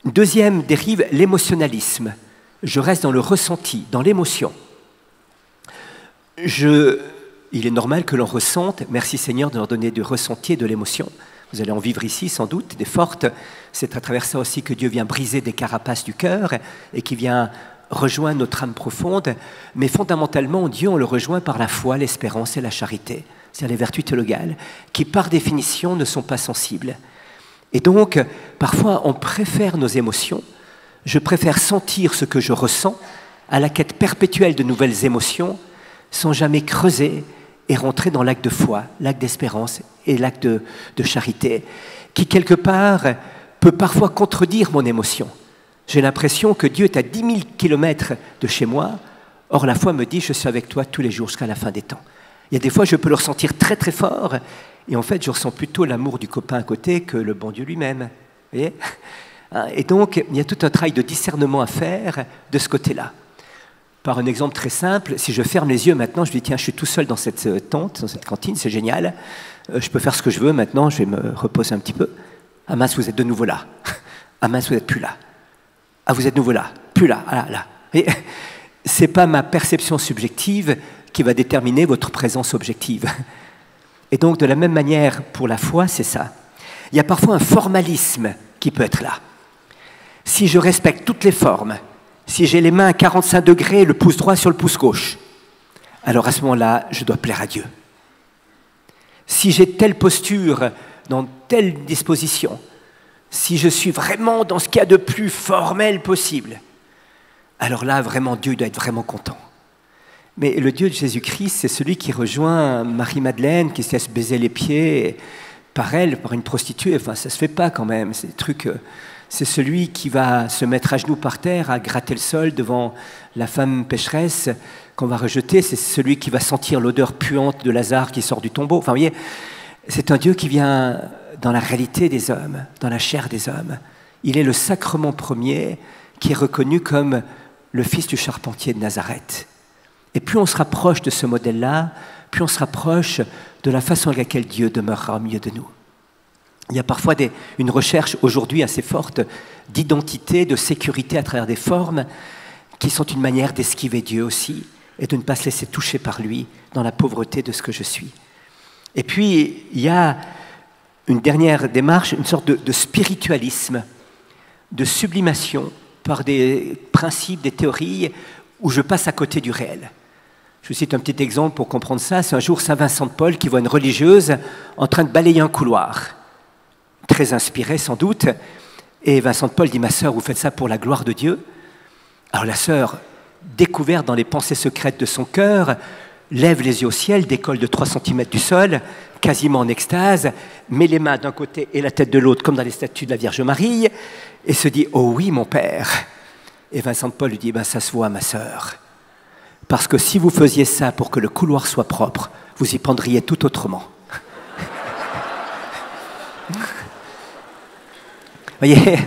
Deuxième dérive, l'émotionnalisme. Je reste dans le ressenti, dans l'émotion. Il est normal que l'on ressente, merci Seigneur de leur donner du ressenti et de l'émotion. Vous allez en vivre ici sans doute, des fortes. C'est à travers ça aussi que Dieu vient briser des carapaces du cœur et qui vient rejoindre notre âme profonde. Mais fondamentalement, Dieu, on le rejoint par la foi, l'espérance et la charité. C'est-à-dire les vertus théologales qui, par définition, ne sont pas sensibles. Et donc, parfois, on préfère nos émotions. Je préfère sentir ce que je ressens à la quête perpétuelle de nouvelles émotions sans jamais creuser et rentrer dans l'acte de foi, l'acte d'espérance et l'acte de charité, qui, quelque part, peut parfois contredire mon émotion. J'ai l'impression que Dieu est à 10 000 kilomètres de chez moi, or la foi me dit « je suis avec toi tous les jours jusqu'à la fin des temps ». Il y a des fois, je peux le ressentir très très fort, et en fait, je ressens plutôt l'amour du copain à côté que le bon Dieu lui-même. Vous voyez ? Et donc, il y a tout un travail de discernement à faire de ce côté-là. Par un exemple très simple, si je ferme les yeux maintenant, je dis tiens, je suis tout seul dans cette tente, dans cette cantine, c'est génial, je peux faire ce que je veux maintenant, je vais me reposer un petit peu. Ah mince, vous êtes de nouveau là. Ah mince, vous n'êtes plus là. Ah, vous êtes de nouveau là, plus là, ah là. Et c'est pas ma perception subjective qui va déterminer votre présence objective. Et donc, de la même manière, pour la foi, c'est ça. Il y a parfois un formalisme qui peut être là. Si je respecte toutes les formes, si j'ai les mains à 45 degrés, le pouce droit sur le pouce gauche, alors à ce moment-là, je dois plaire à Dieu. Si j'ai telle posture, dans telle disposition, si je suis vraiment dans ce qu'il y a de plus formel possible, alors là, vraiment, Dieu doit être vraiment content. Mais le Dieu de Jésus-Christ, c'est celui qui rejoint Marie-Madeleine, qui se laisse baiser les pieds par elle, par une prostituée. Enfin, ça ne se fait pas quand même, c'est des trucs... C'est celui qui va se mettre à genoux par terre, à gratter le sol devant la femme pécheresse qu'on va rejeter. C'est celui qui va sentir l'odeur puante de Lazare qui sort du tombeau. Enfin, vous voyez, c'est un Dieu qui vient dans la réalité des hommes, dans la chair des hommes. Il est le sacrement premier qui est reconnu comme le fils du charpentier de Nazareth. Et plus on se rapproche de ce modèle-là, plus on se rapproche de la façon avec laquelle Dieu demeurera au milieu de nous. Il y a parfois une recherche aujourd'hui assez forte d'identité, de sécurité à travers des formes qui sont une manière d'esquiver Dieu aussi et de ne pas se laisser toucher par lui dans la pauvreté de ce que je suis. Et puis, il y a une dernière démarche, une sorte de spiritualisme de sublimation par des principes, des théories où je passe à côté du réel. Je vous cite un petit exemple pour comprendre ça. C'est un jour Saint Vincent de Paul qui voit une religieuse en train de balayer un couloir. Très inspirée sans doute. Et Vincent de Paul dit « Ma sœur, vous faites ça pour la gloire de Dieu ?» Alors la sœur, découverte dans les pensées secrètes de son cœur, lève les yeux au ciel, décolle de 3 cm du sol, quasiment en extase, met les mains d'un côté et la tête de l'autre, comme dans les statues de la Vierge Marie, et se dit « Oh oui, mon père !» Et Vincent de Paul lui dit « Ça se voit, ma sœur. Parce que si vous faisiez ça pour que le couloir soit propre, vous y prendriez tout autrement. » Vous voyez,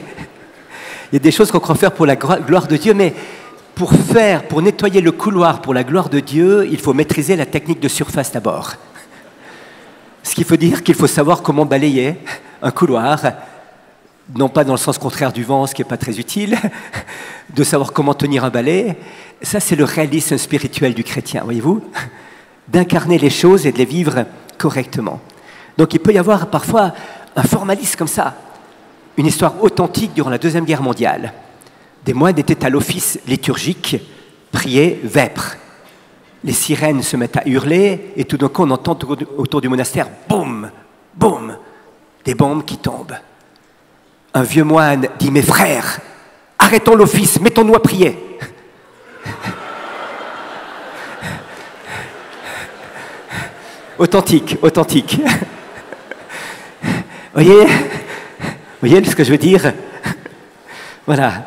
il y a des choses qu'on croit faire pour la gloire de Dieu, mais pour nettoyer le couloir pour la gloire de Dieu, il faut maîtriser la technique de surface d'abord. Ce qu'il faut dire qu'il faut savoir comment balayer un couloir, non pas dans le sens contraire du vent, ce qui n'est pas très utile, de savoir comment tenir un balai. Ça, c'est le réalisme spirituel du chrétien, voyez-vous, d'incarner les choses et de les vivre correctement. Donc il peut y avoir parfois un formalisme comme ça, une histoire authentique durant la Deuxième Guerre mondiale. Des moines étaient à l'office liturgique, prier vêpres. Les sirènes se mettent à hurler et tout d'un coup on entend autour du monastère « boum, boum !» des bombes qui tombent. Un vieux moine dit « Mes frères, arrêtons l'office, mettons-nous à prier !» Authentique, authentique. Vous voyez ce que je veux dire? Voilà.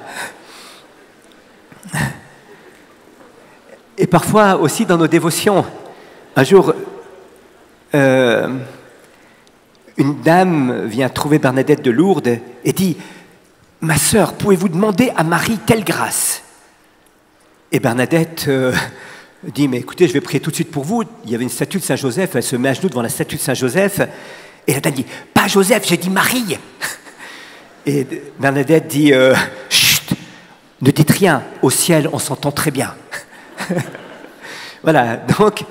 Et parfois aussi dans nos dévotions, un jour, une dame vient trouver Bernadette de Lourdes et dit « Ma sœur, pouvez-vous demander à Marie telle grâce ?» Et Bernadette dit « Mais écoutez, je vais prier tout de suite pour vous. » Il y avait une statue de Saint-Joseph, elle se met à genoux devant la statue de Saint-Joseph, et la dame dit « Pas Joseph, j'ai dit Marie !» Et Bernadette dit « Chut, ne dites rien, au ciel on s'entend très bien. » Voilà, donc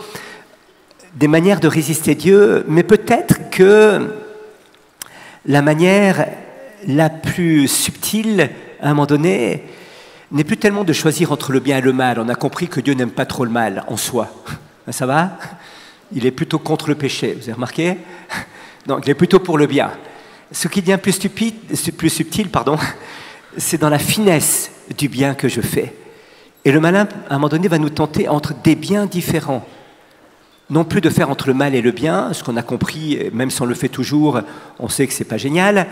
des manières de résister Dieu, mais peut-être que la manière la plus subtile, à un moment donné, n'est plus tellement de choisir entre le bien et le mal. On a compris que Dieu n'aime pas trop le mal en soi. Ça va? Il est plutôt contre le péché, vous avez remarqué? Donc il est plutôt pour le bien. Ce qui devient plus subtil, c'est dans la finesse du bien que je fais. Et le malin, à un moment donné, va nous tenter entre des biens différents. Non plus de faire entre le mal et le bien, ce qu'on a compris, même si on le fait toujours, on sait que ce n'est pas génial.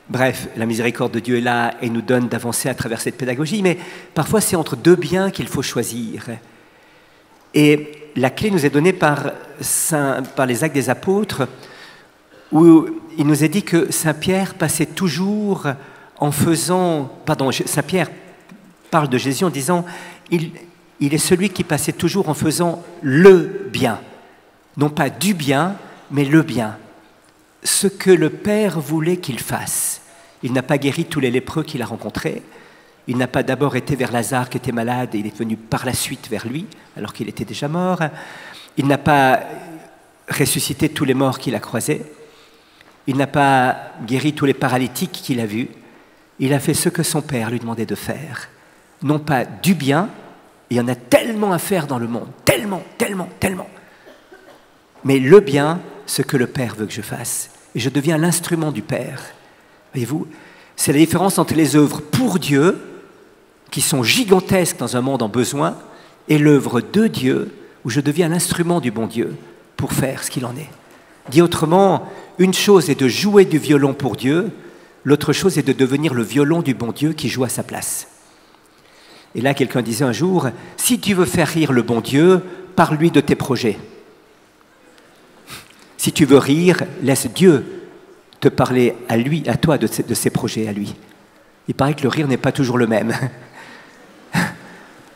Bref, la miséricorde de Dieu est là et nous donne d'avancer à travers cette pédagogie, mais parfois c'est entre deux biens qu'il faut choisir. Et la clé nous est donnée par les Actes des Apôtres, où il nous est dit que Saint Pierre passait toujours en faisant... Saint Pierre parle de Jésus en disant il est celui qui passait toujours en faisant le bien. Non pas du bien, mais le bien. Ce que le Père voulait qu'il fasse. Il n'a pas guéri tous les lépreux qu'il a rencontrés. Il n'a pas d'abord été vers Lazare qui était malade et il est venu par la suite vers lui, alors qu'il était déjà mort. Il n'a pas ressuscité tous les morts qu'il a croisés. Il n'a pas guéri tous les paralytiques qu'il a vus. Il a fait ce que son Père lui demandait de faire. Non pas du bien, il y en a tellement à faire dans le monde, tellement. Mais le bien, ce que le Père veut que je fasse. Et je deviens l'instrument du Père. Voyez-vous, c'est la différence entre les œuvres pour Dieu, qui sont gigantesques dans un monde en besoin, et l'œuvre de Dieu, où je deviens l'instrument du bon Dieu pour faire ce qu'il en est. Dit autrement, une chose est de jouer du violon pour Dieu, l'autre chose est de devenir le violon du bon Dieu qui joue à sa place. Et là, quelqu'un disait un jour, si tu veux faire rire le bon Dieu, parle-lui de tes projets. Si tu veux rire, laisse Dieu te parler à lui, à toi, de ses projets à lui. Il paraît que le rire n'est pas toujours le même.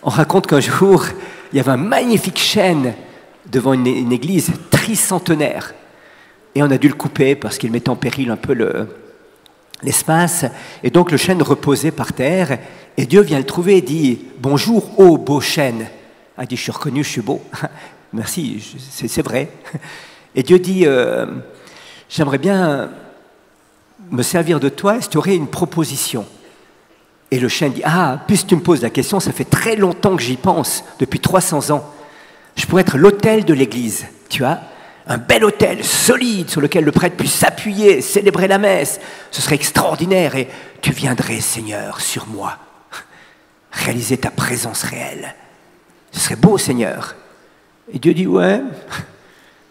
On raconte qu'un jour, il y avait un magnifique chêne devant une église tricentenaire. Et on a dû le couper parce qu'il mettait en péril un peu l'espace. Et donc le chêne reposait par terre. Et Dieu vient le trouver et dit « Bonjour, ô beau chêne !» Il dit « Je suis reconnu, je suis beau. » Merci, c'est vrai. Et Dieu dit « J'aimerais bien me servir de toi, est-ce que tu aurais une proposition ?» Et le chêne dit, ah, puisque tu me poses la question, ça fait très longtemps que j'y pense, depuis 300 ans. Je pourrais être l'autel de l'église, tu vois, un bel autel solide sur lequel le prêtre puisse s'appuyer, célébrer la messe. Ce serait extraordinaire et tu viendrais, Seigneur, sur moi, réaliser ta présence réelle. Ce serait beau, Seigneur. Et Dieu dit, ouais.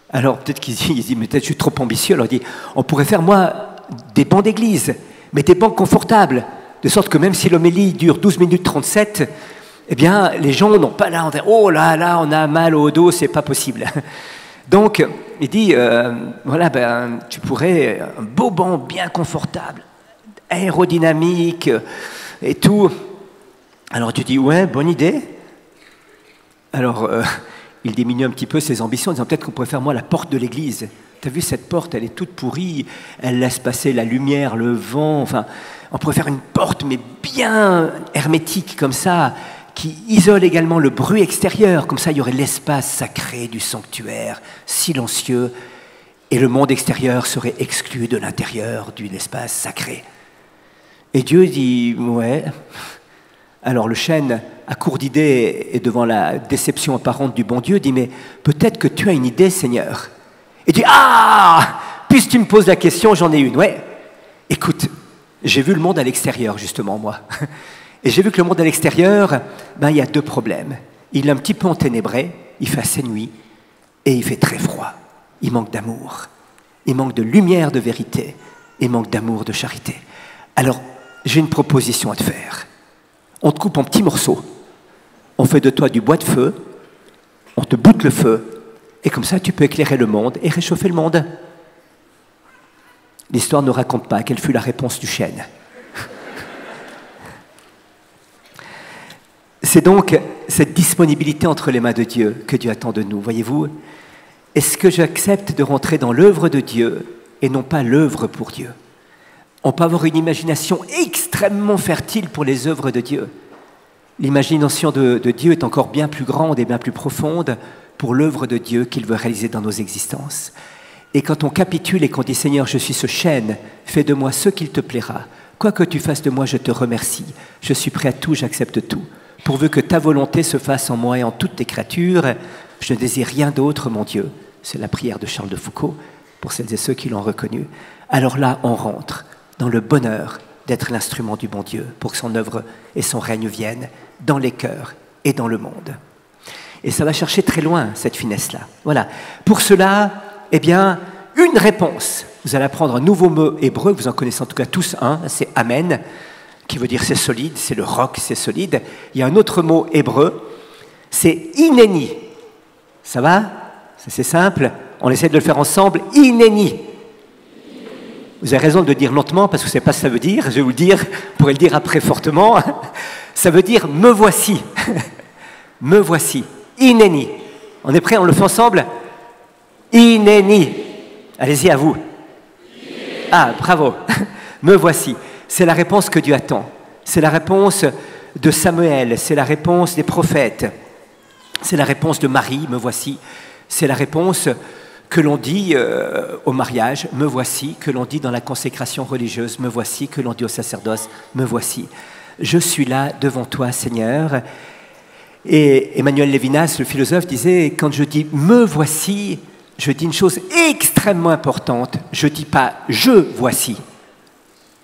Alors peut-être qu'il dit, mais peut-être je suis trop ambitieux. Alors il dit, on pourrait faire, moi, des bancs d'église, mais des bancs confortables, de sorte que même si l'homélie dure 12 minutes 37, eh bien, les gens n'ont pas là, oh là là, on a mal au dos, c'est pas possible. Donc, il dit, voilà, ben, tu pourrais, un beau banc bien confortable, aérodynamique et tout. Alors tu dis, ouais, bonne idée. Alors, il diminue un petit peu ses ambitions en disant, peut-être qu'on pourrait faire, moi, la porte de l'église. Tu as vu cette porte, elle est toute pourrie, elle laisse passer la lumière, le vent, enfin, on pourrait faire une porte, mais bien hermétique, comme ça, qui isole également le bruit extérieur. Comme ça, il y aurait l'espace sacré du sanctuaire, silencieux, et le monde extérieur serait exclu de l'intérieur de l'espace sacré. Et Dieu dit, ouais. Alors le chêne, à court d'idées et devant la déception apparente du bon Dieu, dit, mais peut-être que tu as une idée, Seigneur. Et dit, ah, puisque tu me poses la question, j'en ai une. Ouais, écoute, j'ai vu le monde à l'extérieur, justement, moi. Et j'ai vu que le monde à l'extérieur, ben, il y a deux problèmes. Il est un petit peu enténébré, il fait assez nuit, et il fait très froid. Il manque d'amour. Il manque de lumière de vérité. Il manque d'amour de charité. Alors, j'ai une proposition à te faire. On te coupe en petits morceaux. On fait de toi du bois de feu. On te boute le feu. Et comme ça, tu peux éclairer le monde et réchauffer le monde. L'histoire ne raconte pas quelle fut la réponse du chêne. C'est donc cette disponibilité entre les mains de Dieu que Dieu attend de nous, voyez-vous. Est-ce que j'accepte de rentrer dans l'œuvre de Dieu et non pas l'œuvre pour Dieu? On peut avoir une imagination extrêmement fertile pour les œuvres de Dieu. L'imagination de Dieu est encore bien plus grande et bien plus profonde pour l'œuvre de Dieu qu'il veut réaliser dans nos existences. Et quand on capitule et qu'on dit « Seigneur, je suis ce chêne, fais de moi ce qu'il te plaira. Quoi que tu fasses de moi, je te remercie. Je suis prêt à tout, j'accepte tout. Pourvu que ta volonté se fasse en moi et en toutes tes créatures, je ne désire rien d'autre, mon Dieu. » C'est la prière de Charles de Foucault, pour celles et ceux qui l'ont reconnu. Alors là, on rentre dans le bonheur d'être l'instrument du bon Dieu pour que son œuvre et son règne viennent dans les cœurs et dans le monde. Et ça va chercher très loin, cette finesse-là. Voilà. Pour cela, eh bien, une réponse. Vous allez apprendre un nouveau mot hébreu, vous en connaissez en tout cas tous un, c'est « amen », qui veut dire c'est solide, c'est le roc, c'est solide. Il y a un autre mot hébreu, c'est « inéni ». Ça va? C'est simple, on essaie de le faire ensemble, « inéni ». Vous avez raison de le dire lentement, parce que vous ne savez pas ce que ça veut dire. Je vais vous le dire, vous pourrez le dire après fortement. Ça veut dire « me voici ». Me voici. Inéni. On est prêts? On le fait ensemble? Inéni. Allez-y, à vous. Ah, bravo. Me voici. C'est la réponse que Dieu attend. C'est la réponse de Samuel. C'est la réponse des prophètes. C'est la réponse de Marie. Me voici. C'est la réponse que l'on dit au mariage, me voici, que l'on dit dans la consécration religieuse, me voici, que l'on dit au sacerdoce, me voici. Je suis là devant toi, Seigneur. Et Emmanuel Levinas, le philosophe, disait, quand je dis me voici, je dis une chose extrêmement importante. Je ne dis pas je voici.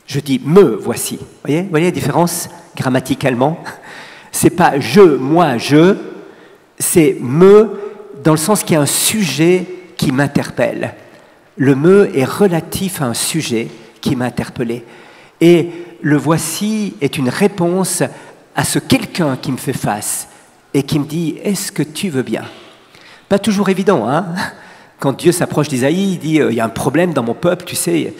Je dis me voici. Vous voyez la différence grammaticalement? C'est pas je, moi, je. C'est me dans le sens qu'il y a un sujet qui m'interpelle. Le me est relatif à un sujet qui m'a interpellé. Et le voici est une réponse à ce quelqu'un qui me fait face et qui me dit « Est-ce que tu veux bien ?» Pas toujours évident, hein? Quand Dieu s'approche d'Isaïe, il dit « Il y a un problème dans mon peuple, tu sais,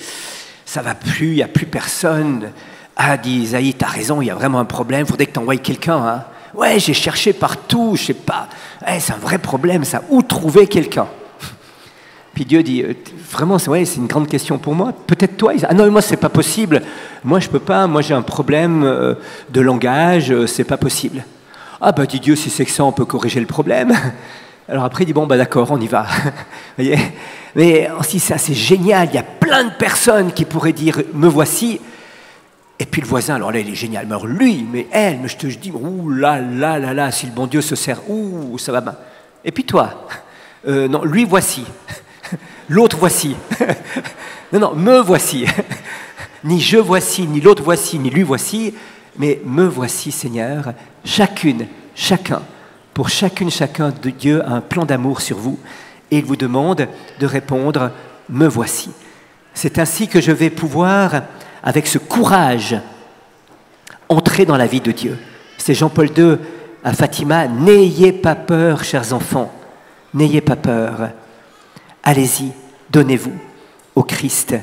ça va plus, il n'y a plus personne. » Ah, dit Isaïe, t'as raison, il y a vraiment un problème, il faudrait que tu envoies quelqu'un, hein? Ouais, j'ai cherché partout, je sais pas. C'est un vrai problème, ça. Où trouver quelqu'un? Puis Dieu dit, vraiment, c'est une grande question pour moi. Peut-être toi. Ah non, moi, c'est pas possible. Moi, je peux pas. Moi, j'ai un problème de langage. C'est pas possible. Ah bah, dit Dieu, si c'est que ça, on peut corriger le problème. Alors après, il dit, bon, bah d'accord, on y va. Vous voyez? Mais aussi, ça, c'est génial. Il y a plein de personnes qui pourraient dire, me voici. Et puis le voisin, alors là, il est génial. Mais alors lui, mais elle, mais je te dis, ouh là là là là, si le bon Dieu se sert, ouh, ça va bien. Et puis toi, non, lui voici, l'autre voici. Non, non, me voici. Ni je voici, ni l'autre voici, ni lui voici, mais me voici, Seigneur. Chacune, chacun, pour chacune, chacun de Dieu a un plan d'amour sur vous. Et il vous demande de répondre, me voici. C'est ainsi que je vais pouvoir, avec ce courage, entrer dans la vie de Dieu. C'est Jean-Paul II à Fatima, n'ayez pas peur, chers enfants, n'ayez pas peur. Allez-y, donnez-vous au Christ.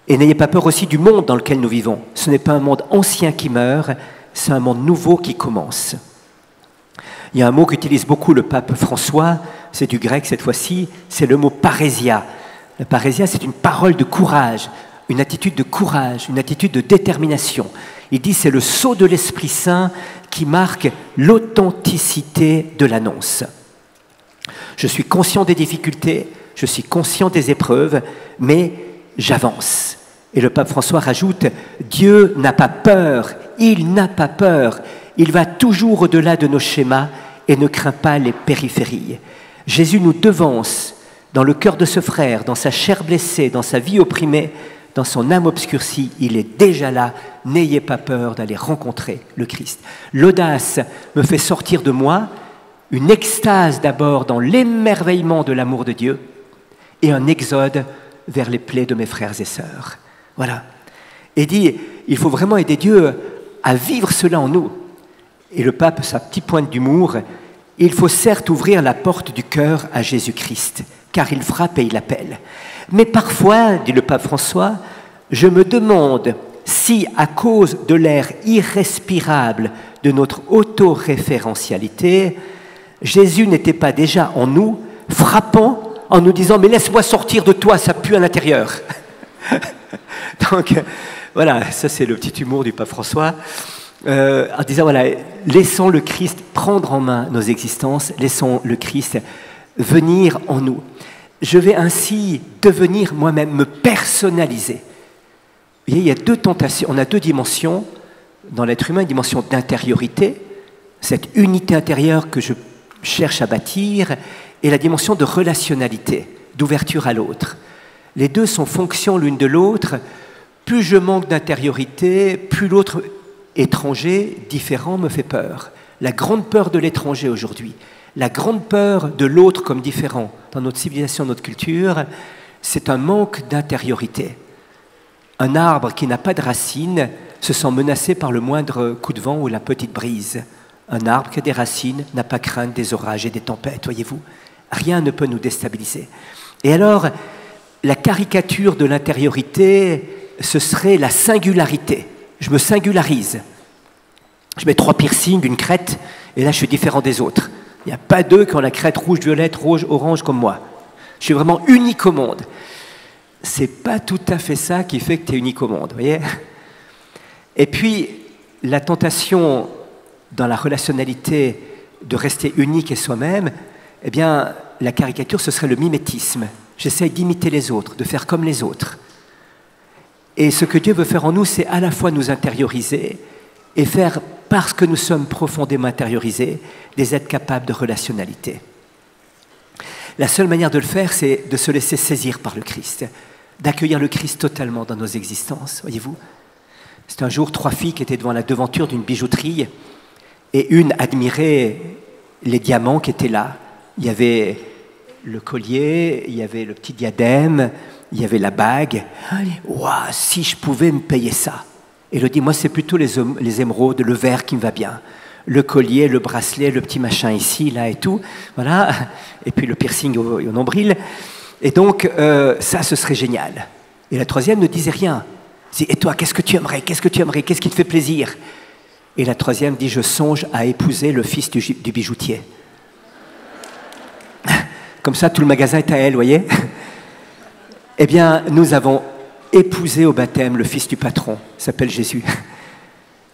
Et n'ayez pas peur aussi du monde dans lequel nous vivons. Ce n'est pas un monde ancien qui meurt, c'est un monde nouveau qui commence. Il y a un mot qu'utilise beaucoup le pape François, c'est du grec cette fois-ci, c'est le mot parésia. La parésia, c'est une parole de courage, une attitude de courage, une attitude de détermination. Il dit c'est le sceau de l'Esprit Saint qui marque l'authenticité de l'annonce. Je suis conscient des difficultés, je suis conscient des épreuves, mais j'avance. Et le pape François rajoute, Dieu n'a pas peur, il n'a pas peur, il va toujours au-delà de nos schémas et ne craint pas les périphéries. Jésus nous devance dans le cœur de ce frère, dans sa chair blessée, dans sa vie opprimée, dans son âme obscurcie, il est déjà là. N'ayez pas peur d'aller rencontrer le Christ. L'audace me fait sortir de moi, une extase d'abord dans l'émerveillement de l'amour de Dieu et un exode vers les plaies de mes frères et sœurs. Voilà. Et dit, il faut vraiment aider Dieu à vivre cela en nous. Et le pape, sa petite pointe d'humour, il faut certes ouvrir la porte du cœur à Jésus-Christ, car il frappe et il appelle. Mais parfois, dit le pape François, je me demande si, à cause de l'air irrespirable de notre autoréférentialité, Jésus n'était pas déjà en nous, frappant en nous disant « mais laisse-moi sortir de toi, ça pue à l'intérieur ». Donc, voilà, ça c'est le petit humour du pape François, en disant voilà, laissons le Christ prendre en main nos existences, laissons le Christ venir en nous. Je vais ainsi devenir moi-même, me personnaliser. Vous voyez, il y a deux tentations, on a deux dimensions dans l'être humain, une dimension d'intériorité, cette unité intérieure que je cherche à bâtir, et la dimension de relationnalité, d'ouverture à l'autre. Les deux sont fonction l'une de l'autre. Plus je manque d'intériorité, plus l'autre étranger, différent, me fait peur. La grande peur de l'étranger aujourd'hui, la grande peur de l'autre comme différent dans notre civilisation, notre culture, c'est un manque d'intériorité. Un arbre qui n'a pas de racines se sent menacé par le moindre coup de vent ou la petite brise. Un arbre qui a des racines n'a pas crainte des orages et des tempêtes, voyez-vous. Rien ne peut nous déstabiliser. Et alors, la caricature de l'intériorité, ce serait la singularité. Je me singularise. Je mets 3 piercings, une crête, et là je suis différent des autres. Il n'y a pas d'eux qui ont la crête rouge, violette, rouge, orange comme moi. Je suis vraiment unique au monde. C'est pas tout à fait ça qui fait que tu es unique au monde, vous voyez ? Et puis, la tentation dans la relationnalité de rester unique et soi-même, eh bien, la caricature, ce serait le mimétisme. J'essaie d'imiter les autres, de faire comme les autres. Et ce que Dieu veut faire en nous, c'est à la fois nous intérioriser et faire, parce que nous sommes profondément intériorisés, des êtres capables de relationnalité. La seule manière de le faire, c'est de se laisser saisir par le Christ, d'accueillir le Christ totalement dans nos existences, voyez-vous. C'est un jour 3 filles qui étaient devant la devanture d'une bijouterie et une admirait les diamants qui étaient là. Il y avait le collier, il y avait le petit diadème, il y avait la bague. Waouh, si je pouvais me payer ça. Et elle dit, moi c'est plutôt les émeraudes, le verre qui me va bien. Le collier, le bracelet, le petit machin ici, là et tout. Voilà. Et puis le piercing au nombril. Et donc, ça, ce serait génial. Et la troisième ne disait rien. Elle dit, et toi, qu'est-ce que tu aimerais? Qu'est-ce que tu aimerais? Qu'est-ce qui te fait plaisir? Et la troisième dit, je songe à épouser le fils du bijoutier. Comme ça, tout le magasin est à elle, vous voyez? Eh bien, nous avons épousé au baptême le fils du patron, il s'appelle Jésus.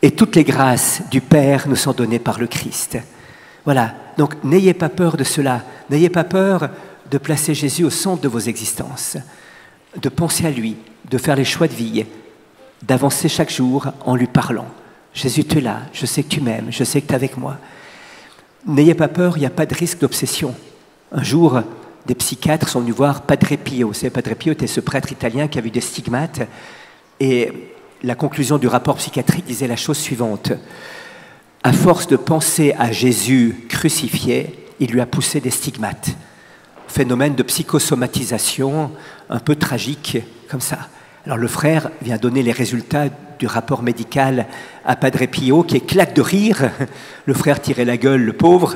Et toutes les grâces du Père nous sont données par le Christ. Voilà, donc n'ayez pas peur de cela. N'ayez pas peur de placer Jésus au centre de vos existences, de penser à lui, de faire les choix de vie, d'avancer chaque jour en lui parlant. Jésus, tu es là, je sais que tu m'aimes, je sais que tu es avec moi. N'ayez pas peur, il n'y a pas de risque d'obsession. Un jour, des psychiatres sont venus voir Padre Pio. Vous savez, Padre Pio était ce prêtre italien qui avait eu des stigmates. Et la conclusion du rapport psychiatrique disait la chose suivante. À force de penser à Jésus crucifié, il lui a poussé des stigmates. Phénomène de psychosomatisation un peu tragique, comme ça. Alors le frère vient donner les résultats du rapport médical à Padre Pio, qui éclate de rire. Le frère tirait la gueule, le pauvre.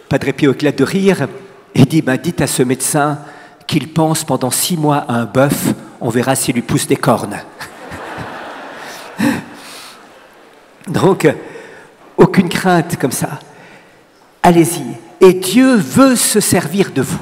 Padre Pio éclate de rire et dit, dites à ce médecin qu'il pense pendant 6 mois à un bœuf, on verra s'il lui pousse des cornes. Donc, aucune crainte comme ça. Allez-y. Et Dieu veut se servir de vous.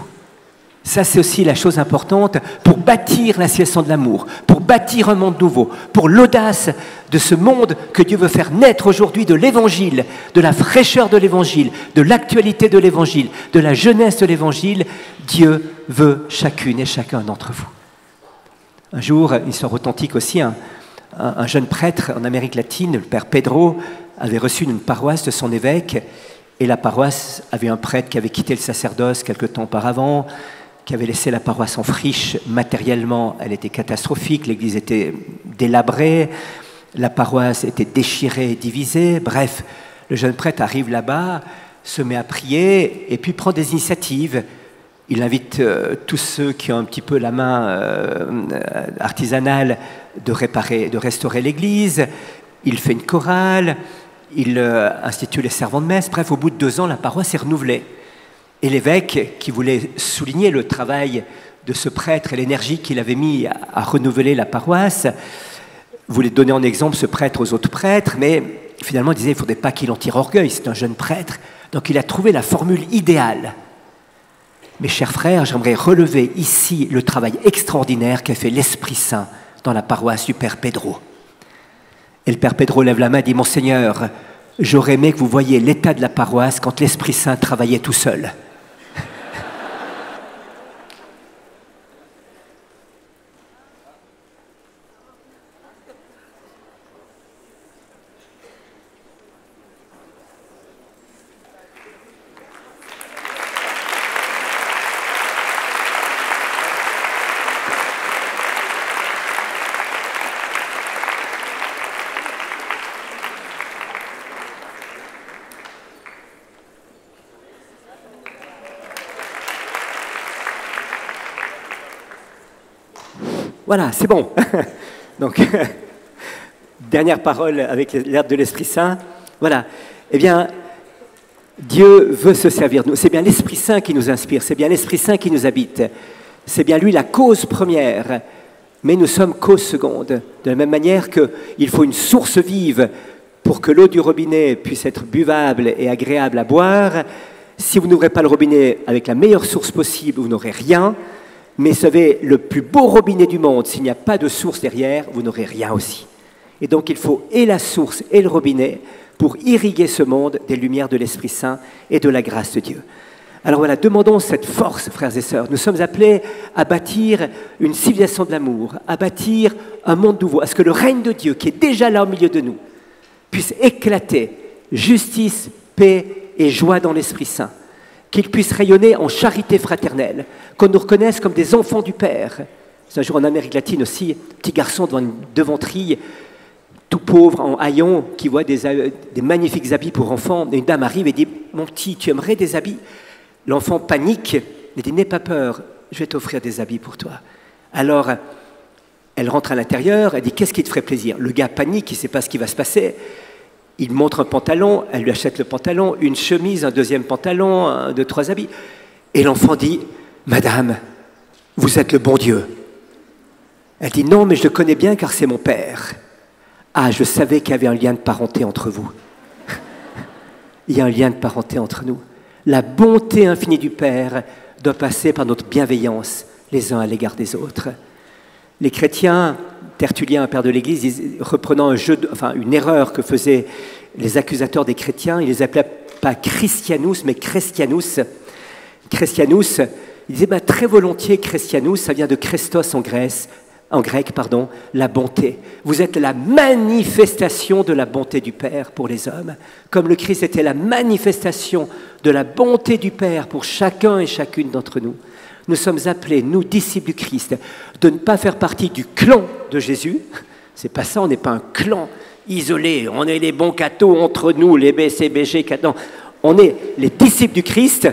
Ça, c'est aussi la chose importante pour bâtir la civilisation de l'amour, pour bâtir un monde nouveau, pour l'audace de ce monde que Dieu veut faire naître aujourd'hui de l'Évangile, de la fraîcheur de l'Évangile, de l'actualité de l'Évangile, de la jeunesse de l'Évangile. Dieu veut chacune et chacun d'entre vous. Un jour, une histoire authentique aussi, un jeune prêtre en Amérique latine, le père Pedro, avait reçu une paroisse de son évêque, et la paroisse avait un prêtre qui avait quitté le sacerdoce quelque temps auparavant, qui avait laissé la paroisse en friche. Matériellement, elle était catastrophique, l'église était délabrée, la paroisse était déchirée et divisée. Bref, le jeune prêtre arrive là-bas, se met à prier et puis prend des initiatives. Il invite tous ceux qui ont un petit peu la main artisanale de restaurer l'église. Il fait une chorale, il institue les servants de messe. Bref, au bout de 2 ans, la paroisse est renouvelée. Et l'évêque, qui voulait souligner le travail de ce prêtre et l'énergie qu'il avait mis à renouveler la paroisse, voulait donner en exemple ce prêtre aux autres prêtres, mais finalement il disait qu'il ne faudrait pas qu'il en tire orgueil, c'est un jeune prêtre. Donc il a trouvé la formule idéale. Mes chers frères, j'aimerais relever ici le travail extraordinaire qu'a fait l'Esprit Saint dans la paroisse du Père Pedro. Et le Père Pedro lève la main et dit « Monseigneur, j'aurais aimé que vous voyiez l'état de la paroisse quand l'Esprit Saint travaillait tout seul. » Voilà, c'est bon. Donc, dernière parole avec l'air de l'Esprit Saint. Voilà. Eh bien, Dieu veut se servir de nous. C'est bien l'Esprit Saint qui nous inspire, c'est bien l'Esprit Saint qui nous habite. C'est bien lui la cause première, mais nous sommes cause seconde. De la même manière qu'il faut une source vive pour que l'eau du robinet puisse être buvable et agréable à boire. Si vous n'ouvrez pas le robinet avec la meilleure source possible, vous n'aurez rien. Mais vous savez, le plus beau robinet du monde, s'il n'y a pas de source derrière, vous n'aurez rien aussi. Et donc il faut et la source et le robinet pour irriguer ce monde des lumières de l'Esprit Saint et de la grâce de Dieu. Alors voilà, demandons cette force, frères et sœurs. Nous sommes appelés à bâtir une civilisation de l'amour, à bâtir un monde nouveau, à ce que le règne de Dieu, qui est déjà là au milieu de nous, puisse éclater justice, paix et joie dans l'Esprit Saint. Qu'il puisse rayonner en charité fraternelle, qu'on nous reconnaisse comme des enfants du Père. C'est un jour en Amérique latine aussi, petit garçon devant une devanterie, tout pauvre, en haillons, qui voit des magnifiques habits pour enfants. Et une dame arrive et dit « Mon petit, tu aimerais des habits ?» L'enfant panique, il dit « N'aie pas peur, je vais t'offrir des habits pour toi. » Alors, elle rentre à l'intérieur, elle dit « Qu'est-ce qui te ferait plaisir ?» Le gars panique, il ne sait pas ce qui va se passer. Il montre un pantalon, elle lui achète le pantalon, une chemise, un deuxième pantalon, 2, 3 habits. Et l'enfant dit « Madame, vous êtes le bon Dieu. » Elle dit « Non, mais je le connais bien car c'est mon père. » Ah, je savais qu'il y avait un lien de parenté entre vous. Il y a un lien de parenté entre nous. La bonté infinie du Père doit passer par notre bienveillance les uns à l'égard des autres. Les chrétiens, Tertullien, un père de l'Église, reprenant une erreur que faisaient les accusateurs des chrétiens, ils les appelaient pas Christianus, mais Christianus. Christianus, il disait très volontiers Christianus, ça vient de Christos en Grèce, en grec, pardon, la bonté. Vous êtes la manifestation de la bonté du Père pour les hommes, comme le Christ était la manifestation de la bonté du Père pour chacun et chacune d'entre nous. Nous sommes appelés, nous, disciples du Christ, de ne pas faire partie du clan de Jésus. C'est pas ça, on n'est pas un clan isolé, on est les bons cathos entre nous, les BCBG, non. On est les disciples du Christ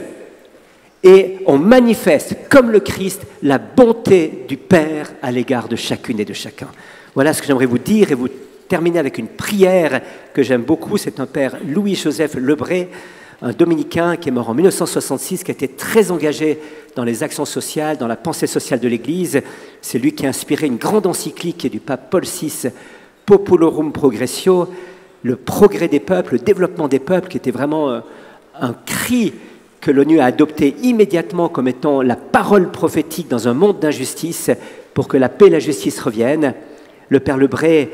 et on manifeste, comme le Christ, la bonté du Père à l'égard de chacune et de chacun. Voilà ce que j'aimerais vous dire et vous terminer avec une prière que j'aime beaucoup. C'est un père Louis-Joseph Lebré, un dominicain qui est mort en 1966, qui a été très engagé dans les actions sociales, dans la pensée sociale de l'Église. C'est lui qui a inspiré une grande encyclique du pape Paul VI, Populorum Progressio, le progrès des peuples, le développement des peuples, qui était vraiment un cri que l'ONU a adopté immédiatement comme étant la parole prophétique dans un monde d'injustice pour que la paix et la justice reviennent. Le Père Lebré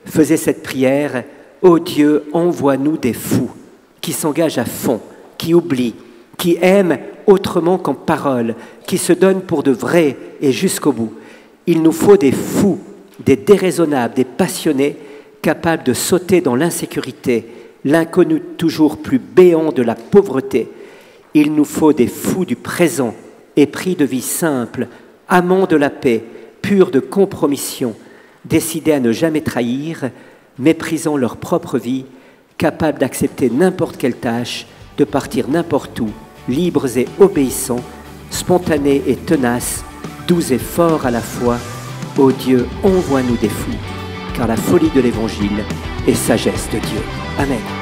faisait cette prière « Ô Dieu, envoie-nous des fous qui s'engagent à fond, qui oublient, qui aiment autrement qu'en parole, qui se donnent pour de vrais et jusqu'au bout. Il nous faut des fous, des déraisonnables, des passionnés, capables de sauter dans l'insécurité, l'inconnu toujours plus béant de la pauvreté. Il nous faut des fous du présent, épris de vie simple, amants de la paix, purs de compromission, décidés à ne jamais trahir, méprisant leur propre vie, capables d'accepter n'importe quelle tâche, de partir n'importe où, libres et obéissants, spontanés et tenaces, doux et forts à la fois. Ô Dieu, envoie-nous des fous, car la folie de l'Évangile est sagesse de Dieu. Amen.